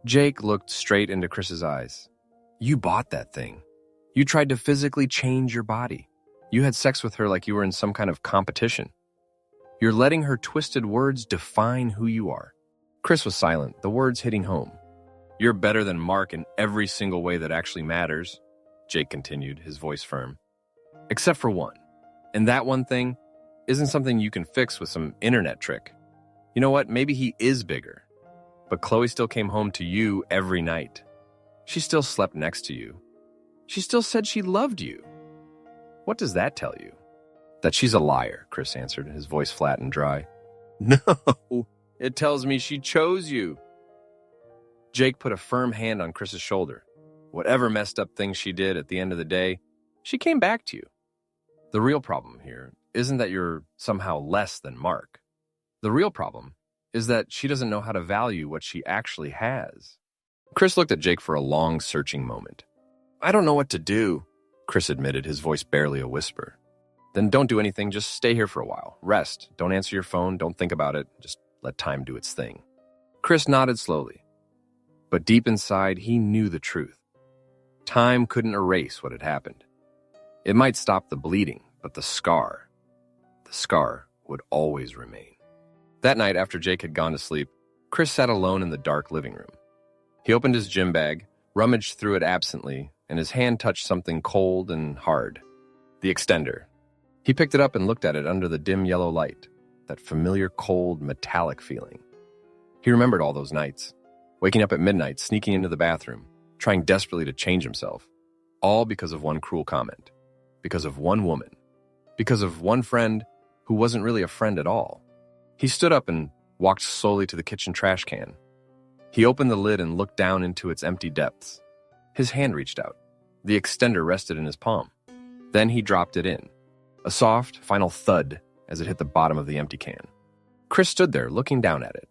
Jake looked straight into Chris's eyes. "You bought that thing. You tried to physically change your body. You had sex with her like you were in some kind of competition. You're letting her twisted words define who you are." Chris was silent, the words hitting home. "You're better than Mark in every single way that actually matters," Jake continued, his voice firm. "Except for one. And that one thing isn't something you can fix with some internet trick. You know what? Maybe he is bigger. But Chloe still came home to you every night. She still slept next to you. She still said she loved you. What does that tell you?" "That she's a liar," Chris answered, his voice flat and dry. "No, it tells me she chose you." Jake put a firm hand on Chris's shoulder. "Whatever messed up things she did at the end of the day, she came back to you. The real problem here isn't that you're somehow less than Mark. The real problem is that she doesn't know how to value what she actually has." Chris looked at Jake for a long, searching moment. "I don't know what to do," Chris admitted, his voice barely a whisper. "Then don't do anything. Just stay here for a while. Rest. Don't answer your phone. Don't think about it. Just let time do its thing." Chris nodded slowly. But deep inside, he knew the truth. Time couldn't erase what had happened. It might stop the bleeding, but the scar would always remain. That night, after Jake had gone to sleep, Chris sat alone in the dark living room. He opened his gym bag, rummaged through it absently, and his hand touched something cold and hard. The extender. He picked it up and looked at it under the dim yellow light, that familiar cold, metallic feeling. He remembered all those nights, waking up at midnight, sneaking into the bathroom, trying desperately to change himself, all because of one cruel comment, because of one woman, because of one friend who wasn't really a friend at all. He stood up and walked slowly to the kitchen trash can. He opened the lid and looked down into its empty depths. His hand reached out. The extender rested in his palm. Then he dropped it in. A soft, final thud as it hit the bottom of the empty can. Chris stood there looking down at it.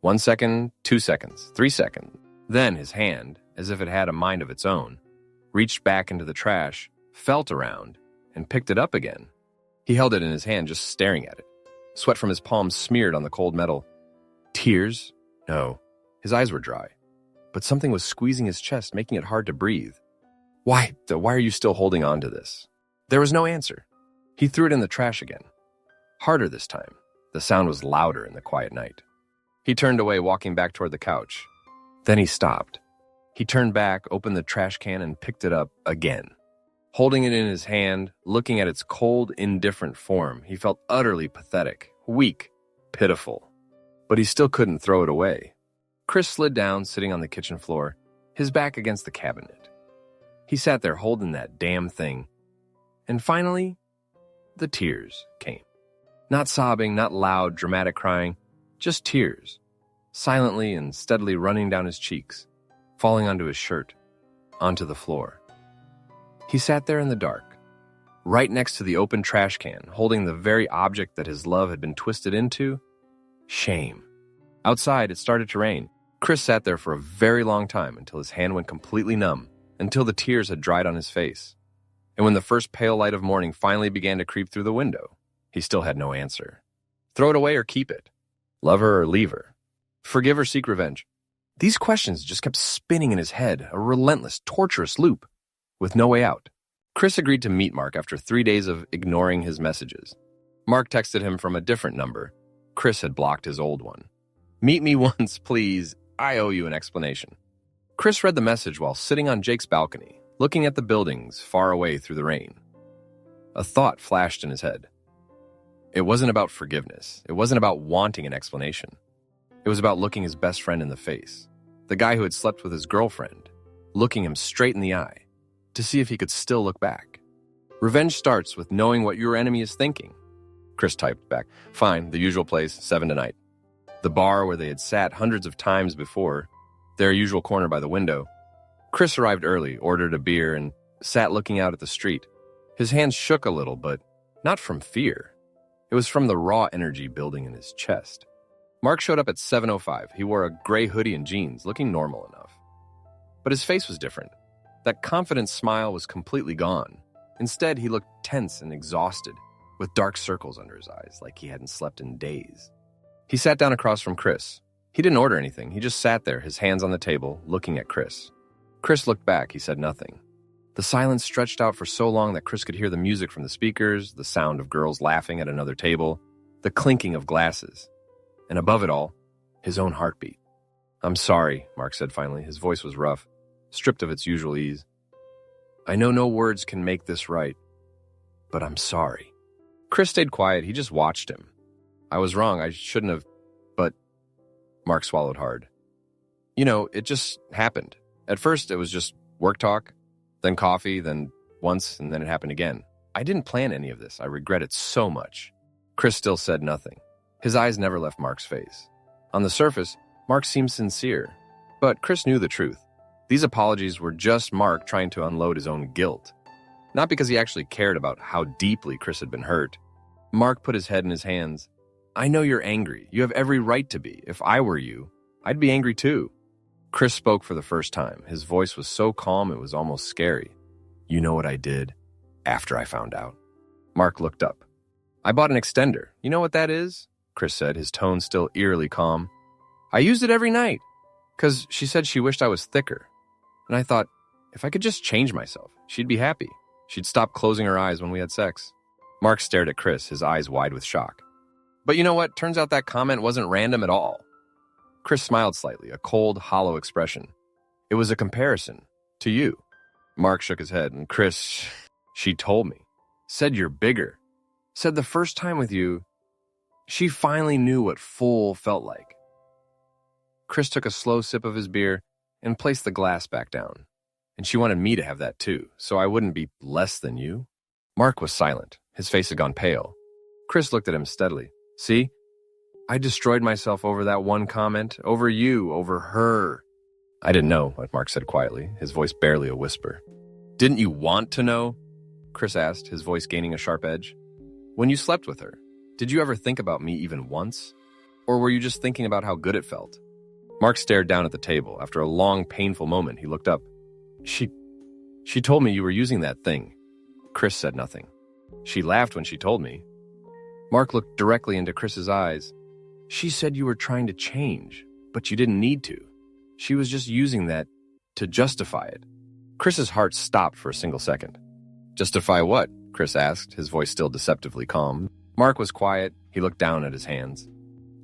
1 second, 2 seconds, 3 seconds. Then his hand, as if it had a mind of its own, reached back into the trash, felt around, and picked it up again. He held it in his hand, just staring at it. Sweat from his palms smeared on the cold metal. Tears? No. His eyes were dry. But something was squeezing his chest, making it hard to breathe. Why are you still holding on to this? There was no answer. He threw it in the trash again. Harder this time. The sound was louder in the quiet night. He turned away, walking back toward the couch. Then he stopped. He turned back, opened the trash can, and picked it up again. Holding it in his hand, looking at its cold, indifferent form, he felt utterly pathetic, weak, pitiful. But he still couldn't throw it away. Chris slid down, sitting on the kitchen floor, his back against the cabinet. He sat there holding that damn thing. And finally, the tears came. Not sobbing, not loud, dramatic crying, just tears, silently and steadily running down his cheeks, falling onto his shirt, onto the floor. He sat there in the dark, right next to the open trash can, holding the very object that his love had been twisted into, shame. Outside, it started to rain. Chris sat there for a very long time until his hand went completely numb, until the tears had dried on his face. And when the first pale light of morning finally began to creep through the window, he still had no answer. Throw it away or keep it? Love her or leave her? Forgive or seek revenge? These questions just kept spinning in his head, a relentless, torturous loop, with no way out. Chris agreed to meet Mark after 3 days of ignoring his messages. Mark texted him from a different number. Chris had blocked his old one. Meet me once, please. I owe you an explanation. Chris read the message while sitting on Jake's balcony, looking at the buildings far away through the rain. A thought flashed in his head. It wasn't about forgiveness. It wasn't about wanting an explanation. It was about looking his best friend in the face, the guy who had slept with his girlfriend, looking him straight in the eye, to see if he could still look back. Revenge starts with knowing what your enemy is thinking. Chris typed back, fine, the usual place, 7 tonight. The bar where they had sat hundreds of times before, their usual corner by the window. Chris arrived early, ordered a beer, and sat looking out at the street. His hands shook a little, but not from fear. It was from the raw energy building in his chest. Mark showed up at 7:05. He wore a gray hoodie and jeans, looking normal enough. But his face was different. That confident smile was completely gone. Instead, he looked tense and exhausted, with dark circles under his eyes, like he hadn't slept in days. He sat down across from Chris. He didn't order anything. He just sat there, his hands on the table, looking at Chris. Chris looked back. He said nothing. The silence stretched out for so long that Chris could hear the music from the speakers, the sound of girls laughing at another table, the clinking of glasses, and above it all, his own heartbeat. I'm sorry, Mark said finally. His voice was rough, stripped of its usual ease. I know no words can make this right, but I'm sorry. Chris stayed quiet. He just watched him. I was wrong. I shouldn't have, but Mark swallowed hard. It just happened. At first, it was just work talk, then coffee, then once, and then it happened again. I didn't plan any of this. I regret it so much. Chris still said nothing. His eyes never left Mark's face. On the surface, Mark seemed sincere, but Chris knew the truth. These apologies were just Mark trying to unload his own guilt. Not because he actually cared about how deeply Chris had been hurt. Mark put his head in his hands. I know you're angry. You have every right to be. If I were you, I'd be angry too. Chris spoke for the first time. His voice was so calm it was almost scary. You know what I did after I found out? Mark looked up. I bought an extender. You know what that is? Chris said, his tone still eerily calm. I used it every night, because she said she wished I was thicker. And I thought, if I could just change myself, she'd be happy. She'd stop closing her eyes when we had sex. Mark stared at Chris, his eyes wide with shock. But you know what? Turns out that comment wasn't random at all. Chris smiled slightly, a cold, hollow expression. It was a comparison to you. Mark shook his head, and Chris, she told me. Said you're bigger. Said the first time with you, she finally knew what full felt like. Chris took a slow sip of his beer and placed the glass back down. And she wanted me to have that too, so I wouldn't be less than you. Mark was silent. His face had gone pale. Chris looked at him steadily. See? I destroyed myself over that one comment, over you, over her. I didn't know, Mark said quietly, his voice barely a whisper. Didn't you want to know? Chris asked, his voice gaining a sharp edge. When you slept with her, did you ever think about me even once? Or were you just thinking about how good it felt? Mark stared down at the table. After a long, painful moment, he looked up. She told me you were using that thing. Chris said nothing. She laughed when she told me. Mark looked directly into Chris's eyes. She said you were trying to change, but you didn't need to. She was just using that to justify it. Chris's heart stopped for a single second. Justify what? Chris asked, his voice still deceptively calm. Mark was quiet. He looked down at his hands.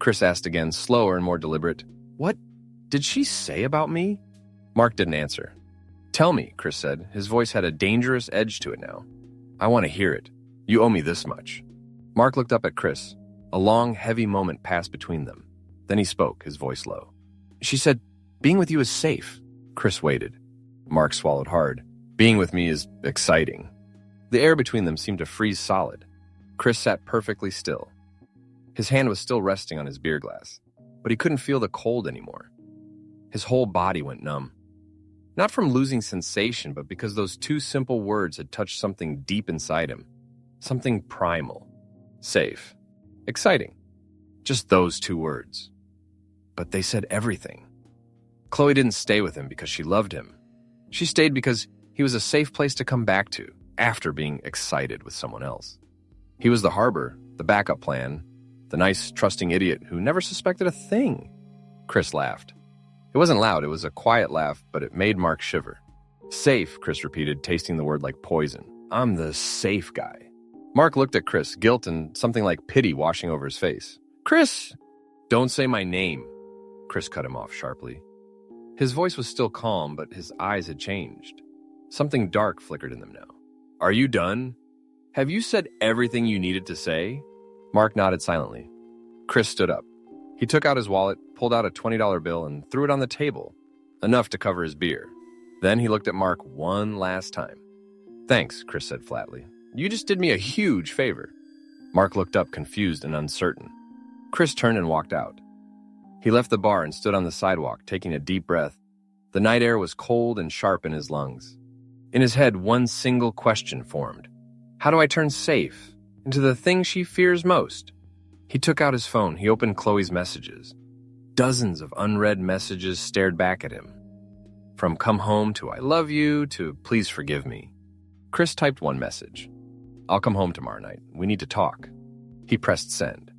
Chris asked again, slower and more deliberate. What did she say about me? Mark didn't answer. Tell me, Chris said. His voice had a dangerous edge to it now. I want to hear it. You owe me this much. Mark looked up at Chris. A long, heavy moment passed between them. Then he spoke, his voice low. She said, being with you is safe. Chris waited. Mark swallowed hard. Being with me is exciting. The air between them seemed to freeze solid. Chris sat perfectly still. His hand was still resting on his beer glass, but he couldn't feel the cold anymore. His whole body went numb. Not from losing sensation, but because those two simple words had touched something deep inside him. Something primal. Safe. Exciting. Just those two words. But they said everything. Chloe didn't stay with him because she loved him. She stayed because he was a safe place to come back to after being excited with someone else. He was the harbor, the backup plan, the nice, trusting idiot who never suspected a thing. Chris laughed. It wasn't loud, it was a quiet laugh, but it made Mark shiver. Safe, Chris repeated, tasting the word like poison. I'm the safe guy. Mark looked at Chris, guilt and something like pity washing over his face. Chris! Don't say my name. Chris cut him off sharply. His voice was still calm, but his eyes had changed. Something dark flickered in them now. Are you done? Have you said everything you needed to say? Mark nodded silently. Chris stood up. He took out his wallet, pulled out a $20 bill, and threw it on the table, enough to cover his beer. Then he looked at Mark one last time. Thanks, Chris said flatly. You just did me a huge favor. Mark looked up, confused and uncertain. Chris turned and walked out. He left the bar and stood on the sidewalk, taking a deep breath. The night air was cold and sharp in his lungs. In his head, one single question formed. How do I turn safe into the thing she fears most? He took out his phone. He opened Chloe's messages. Dozens of unread messages stared back at him. From come home to I love you to please forgive me. Chris typed one message. I'll come home tomorrow night. We need to talk. He pressed send.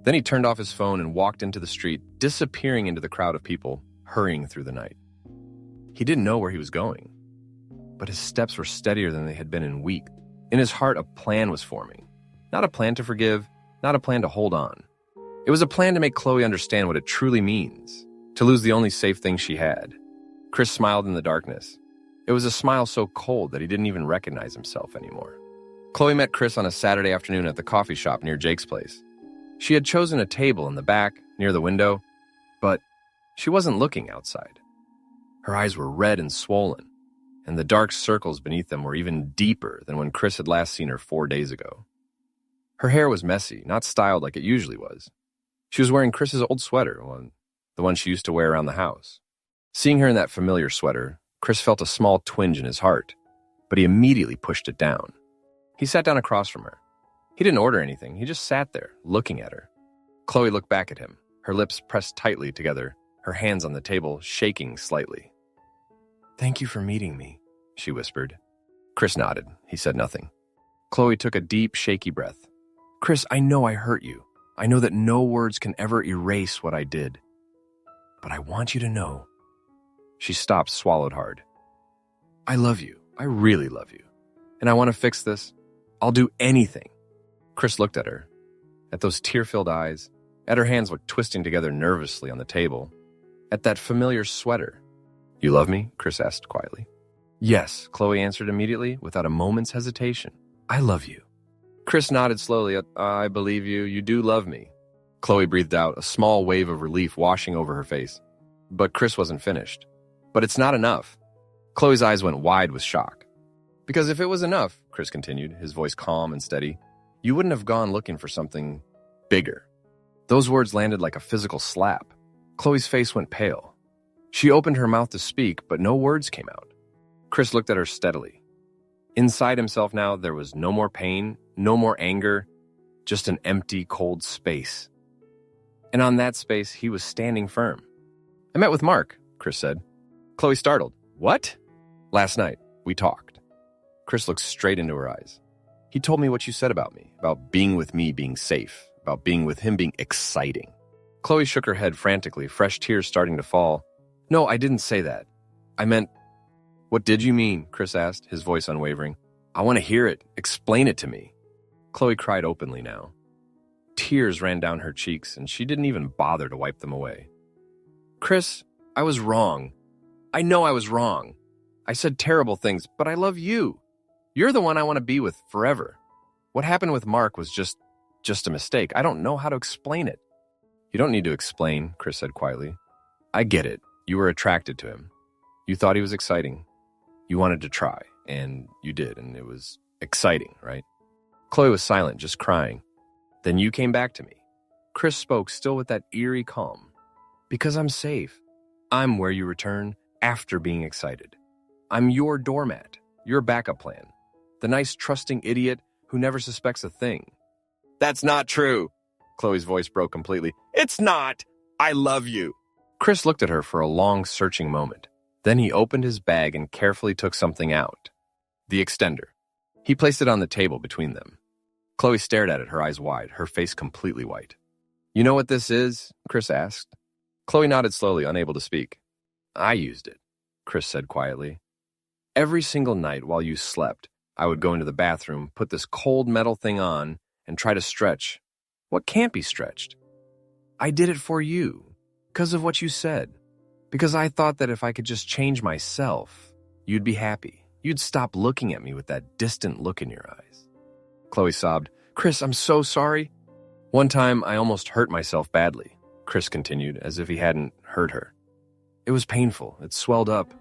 Then he turned off his phone and walked into the street, disappearing into the crowd of people, hurrying through the night. He didn't know where he was going, but his steps were steadier than they had been in weeks. In his heart, a plan was forming. Not a plan to forgive, not a plan to hold on. It was a plan to make Chloe understand what it truly means, to lose the only safe thing she had. Chris smiled in the darkness. It was a smile so cold that he didn't even recognize himself anymore. Chloe met Chris on a Saturday afternoon at the coffee shop near Jake's place. She had chosen a table in the back, near the window, but she wasn't looking outside. Her eyes were red and swollen, and the dark circles beneath them were even deeper than when Chris had last seen her 4 days ago. Her hair was messy, not styled like it usually was. She was wearing Chris's old sweater, the one she used to wear around the house. Seeing her in that familiar sweater, Chris felt a small twinge in his heart, but he immediately pushed it down. He sat down across from her. He didn't order anything, he just sat there, looking at her. Chloe looked back at him, her lips pressed tightly together, her hands on the table shaking slightly. Thank you for meeting me, she whispered. Chris nodded. He said nothing. Chloe took a deep, shaky breath. Chris, I know I hurt you. I know that no words can ever erase what I did. But I want you to know. She stopped, swallowed hard. I love you. I really love you. And I want to fix this. I'll do anything. Chris looked at her, at those tear-filled eyes, at her hands twisting together nervously on the table, at that familiar sweater. You love me? Chris asked quietly. Yes, Chloe answered immediately, without a moment's hesitation. I love you. Chris nodded slowly. I believe you. You do love me. Chloe breathed out, a small wave of relief washing over her face. But Chris wasn't finished. But it's not enough. Chloe's eyes went wide with shock. Because if it was enough, Chris continued, his voice calm and steady, you wouldn't have gone looking for something bigger. Those words landed like a physical slap. Chloe's face went pale. She opened her mouth to speak, but no words came out. Chris looked at her steadily. Inside himself now, there was no more pain, no more anger, just an empty, cold space. And on that space, he was standing firm. I met with Mark, Chris said. Chloe startled. What? Last night, we talked. Chris looked straight into her eyes. He told me what you said about me, about being with me being safe, about being with him being exciting. Chloe shook her head frantically, fresh tears starting to fall. No, I didn't say that. I meant... What did you mean? Chris asked, his voice unwavering. I want to hear it. Explain it to me. Chloe cried openly now. Tears ran down her cheeks, and she didn't even bother to wipe them away. Chris, I was wrong. I know I was wrong. I said terrible things, but I love you. You're the one I want to be with forever. What happened with Mark was just a mistake. I don't know how to explain it. You don't need to explain, Chris said quietly. I get it. You were attracted to him. You thought he was exciting. You wanted to try, and you did, and it was exciting, right? Chloe was silent, just crying. Then you came back to me. Chris spoke, still with that eerie calm. Because I'm safe. I'm where you return after being excited. I'm your doormat, your backup plan. The nice, trusting idiot who never suspects a thing. That's not true. Chloe's voice broke completely. It's not. I love you. Chris looked at her for a long, searching moment. Then he opened his bag and carefully took something out. The extender. He placed it on the table between them. Chloe stared at it, her eyes wide, her face completely white. You know what this is? Chris asked. Chloe nodded slowly, unable to speak. I used it, Chris said quietly. Every single night while you slept, I would go into the bathroom, put this cold metal thing on, and try to stretch what can't be stretched. I did it for you, because of what you said. Because I thought that if I could just change myself, you'd be happy. You'd stop looking at me with that distant look in your eyes. Chloe sobbed. Chris, I'm so sorry. One time, I almost hurt myself badly, Chris continued, as if he hadn't hurt her. It was painful. It swelled up.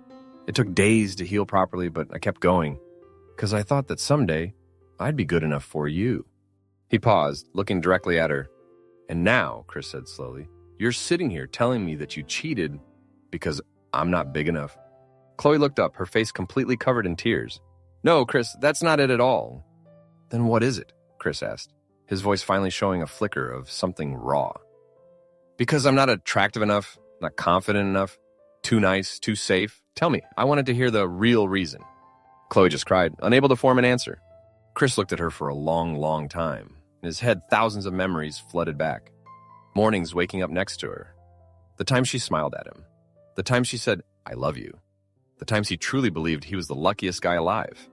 It took days to heal properly, but I kept going, because I thought that someday I'd be good enough for you. He paused, looking directly at her. And now, Chris said slowly, you're sitting here telling me that you cheated because I'm not big enough. Chloe looked up, her face completely covered in tears. No, Chris, that's not it at all. Then what is it? Chris asked, his voice finally showing a flicker of something raw. Because I'm not attractive enough, not confident enough, too nice, too safe. Tell me, I wanted to hear the real reason. Chloe just cried, unable to form an answer. Chris looked at her for a long, long time. In his head, thousands of memories flooded back. Mornings waking up next to her. The time she smiled at him. The time she said, I love you. The times he truly believed he was the luckiest guy alive.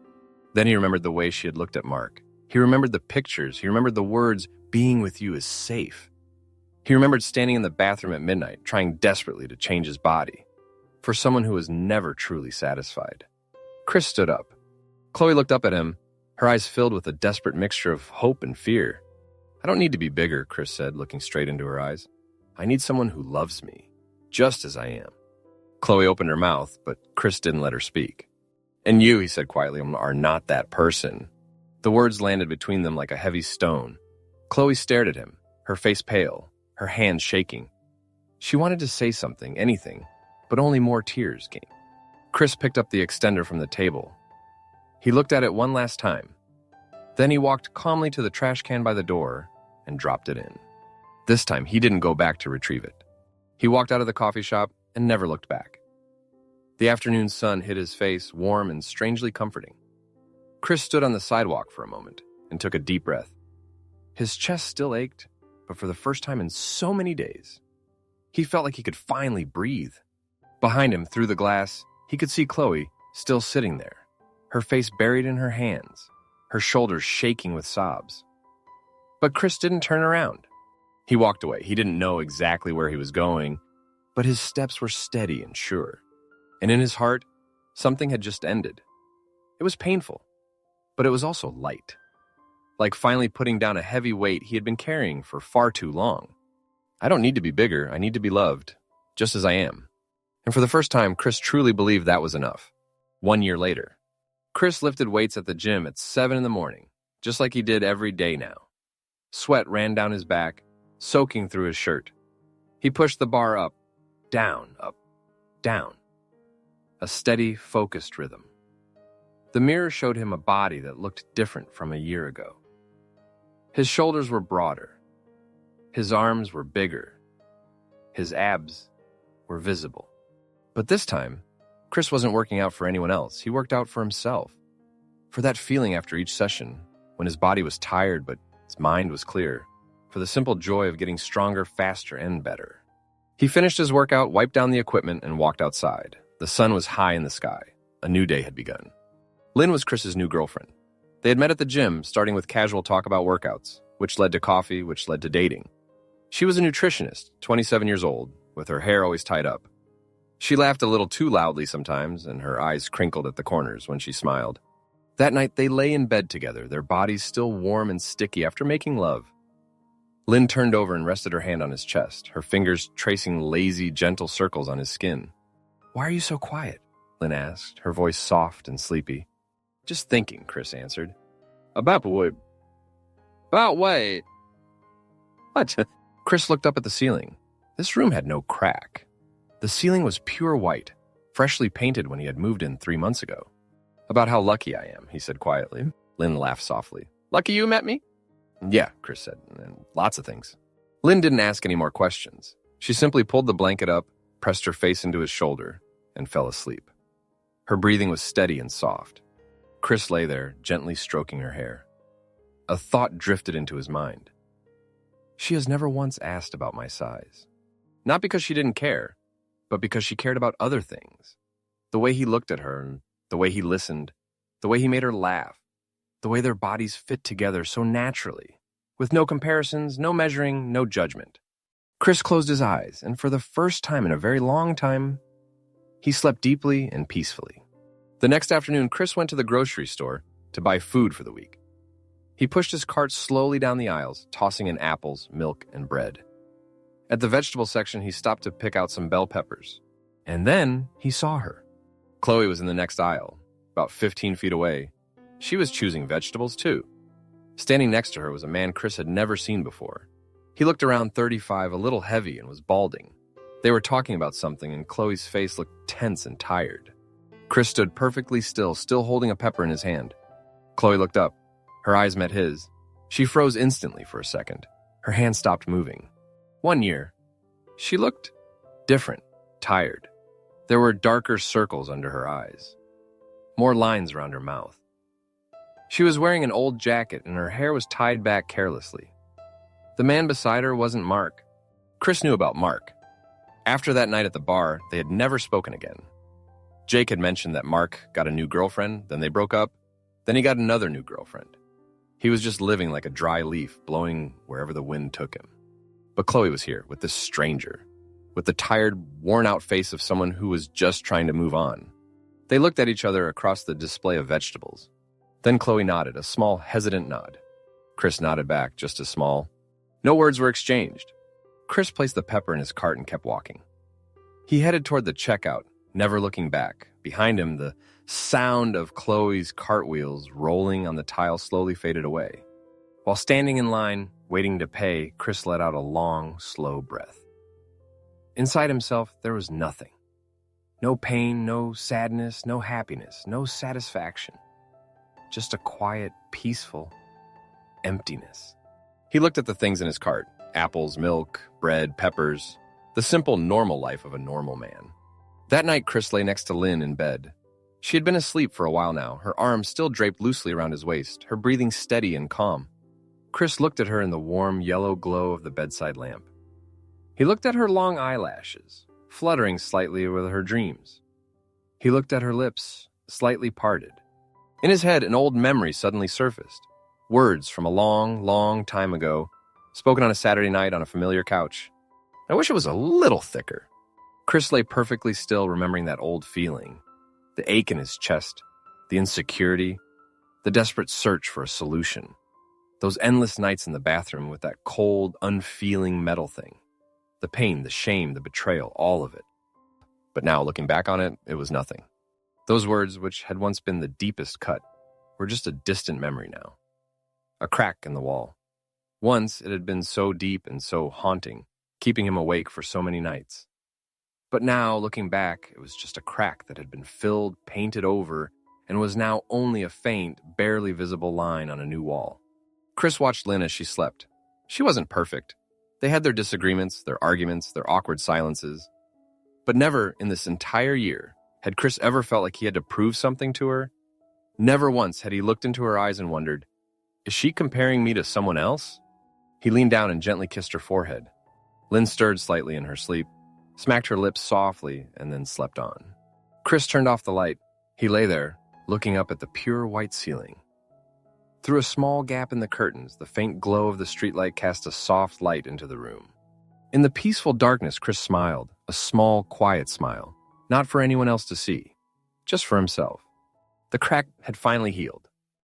Then he remembered the way she had looked at Mark. He remembered the pictures. He remembered the words, being with you is safe. He remembered standing in the bathroom at midnight, trying desperately to change his body. For someone who was never truly satisfied. Chris stood up. Chloe looked up at him, her eyes filled with a desperate mixture of hope and fear. I don't need to be bigger, Chris said, looking straight into her eyes. I need someone who loves me, just as I am. Chloe opened her mouth, but Chris didn't let her speak. And you, he said quietly, are not that person. The words landed between them like a heavy stone. Chloe stared at him, her face pale, her hands shaking. She wanted to say something, anything, but only more tears came. Chris picked up the extender from the table. He looked at it one last time. Then he walked calmly to the trash can by the door and dropped it in. This time, he didn't go back to retrieve it. He walked out of the coffee shop and never looked back. The afternoon sun hit his face, warm and strangely comforting. Chris stood on the sidewalk for a moment and took a deep breath. His chest still ached, but for the first time in so many days, he felt like he could finally breathe. Behind him, through the glass, he could see Chloe still sitting there, her face buried in her hands, her shoulders shaking with sobs. But Chris didn't turn around. He walked away. He didn't know exactly where he was going, but his steps were steady and sure. And in his heart, something had just ended. It was painful, but it was also light. Like finally putting down a heavy weight he had been carrying for far too long. I don't need to be bigger. I need to be loved, just as I am. And for the first time, Chris truly believed that was enough. 1 year later, Chris lifted weights at the gym at 7 in the morning, just like he did every day now. Sweat ran down his back, soaking through his shirt. He pushed the bar up, down, up, down. A steady, focused rhythm. The mirror showed him a body that looked different from a year ago. His shoulders were broader. His arms were bigger. His abs were visible. But this time, Chris wasn't working out for anyone else. He worked out for himself. For that feeling after each session, when his body was tired but his mind was clear. For the simple joy of getting stronger, faster, and better. He finished his workout, wiped down the equipment, and walked outside. The sun was high in the sky. A new day had begun. Lynn was Chris's new girlfriend. They had met at the gym, starting with casual talk about workouts, which led to coffee, which led to dating. She was a nutritionist, 27 years old, with her hair always tied up. She laughed a little too loudly sometimes, and her eyes crinkled at the corners when she smiled. That night, they lay in bed together, their bodies still warm and sticky after making love. Lynn turned over and rested her hand on his chest, her fingers tracing lazy, gentle circles on his skin. "Why are you so quiet?" Lynn asked, her voice soft and sleepy. "Just thinking," Chris answered. About what? What? Chris looked up at the ceiling. This room had no crack. The ceiling was pure white, freshly painted when he had moved in 3 months ago. "About how lucky I am," he said quietly. Lynn laughed softly. "Lucky you met me?" "Yeah," Chris said, "and lots of things." Lynn didn't ask any more questions. She simply pulled the blanket up, pressed her face into his shoulder, and fell asleep. Her breathing was steady and soft. Chris lay there, gently stroking her hair. A thought drifted into his mind. She has never once asked about my size. Not because she didn't care, but because she cared about other things. The way he looked at her, and the way he listened, the way he made her laugh, the way their bodies fit together so naturally, with no comparisons, no measuring, no judgment. Chris closed his eyes, and for the first time in a very long time, he slept deeply and peacefully. The next afternoon, Chris went to the grocery store to buy food for the week. He pushed his cart slowly down the aisles, tossing in apples, milk, and bread. At the vegetable section, he stopped to pick out some bell peppers. And then he saw her. Chloe was in the next aisle, about 15 feet away. She was choosing vegetables, too. Standing next to her was a man Chris had never seen before. He looked around 35, a little heavy, and was balding. They were talking about something, and Chloe's face looked tense and tired. Chris stood perfectly still holding a pepper in his hand. Chloe looked up. Her eyes met his. She froze instantly for a second. Her hand stopped moving. 1 year. She looked different, tired. There were darker circles under her eyes. More lines around her mouth. She was wearing an old jacket and her hair was tied back carelessly. The man beside her wasn't Mark. Chris knew about Mark. After that night at the bar, they had never spoken again. Jake had mentioned that Mark got a new girlfriend, then they broke up, then he got another new girlfriend. He was just living like a dry leaf, blowing wherever the wind took him. But Chloe was here with this stranger, with the tired, worn-out face of someone who was just trying to move on. They looked at each other across the display of vegetables. Then Chloe nodded, a small, hesitant nod. Chris nodded back, just as small. No words were exchanged. Chris placed the pepper in his cart and kept walking. He headed toward the checkout, never looking back. Behind him, the sound of Chloe's cartwheels rolling on the tile slowly faded away. While standing in line, waiting to pay, Chris let out a long, slow breath. Inside himself, there was nothing. No pain, no sadness, no happiness, no satisfaction. Just a quiet, peaceful emptiness. He looked at the things in his cart: apples, milk, bread, peppers, the simple, normal life of a normal man. That night, Chris lay next to Lynn in bed. She had been asleep for a while now, her arms still draped loosely around his waist, her breathing steady and calm. Chris looked at her in the warm, yellow glow of the bedside lamp. He looked at her long eyelashes, fluttering slightly with her dreams. He looked at her lips, slightly parted. In his head, an old memory suddenly surfaced. Words from a long, long time ago, spoken on a Saturday night on a familiar couch. I wish it was a little thicker. Chris lay perfectly still, remembering that old feeling. The ache in his chest, the insecurity, the desperate search for a solution. Those endless nights in the bathroom with that cold, unfeeling metal thing. The pain, the shame, the betrayal, all of it. But now, looking back on it, it was nothing. Those words, which had once been the deepest cut, were just a distant memory now. A crack in the wall. Once, it had been so deep and so haunting, keeping him awake for so many nights. But now, looking back, it was just a crack that had been filled, painted over, and was now only a faint, barely visible line on a new wall. Chris watched Lynn as she slept. She wasn't perfect. They had their disagreements, their arguments, their awkward silences. But never in this entire year had Chris ever felt like he had to prove something to her. Never once had he looked into her eyes and wondered, is she comparing me to someone else? He leaned down and gently kissed her forehead. Lynn stirred slightly in her sleep, smacked her lips softly, and then slept on. Chris turned off the light. He lay there, looking up at the pure white ceiling. Through a small gap in the curtains, the faint glow of the streetlight cast a soft light into the room. In the peaceful darkness, Chris smiled, a small, quiet smile, not for anyone else to see, just for himself. The crack had finally healed.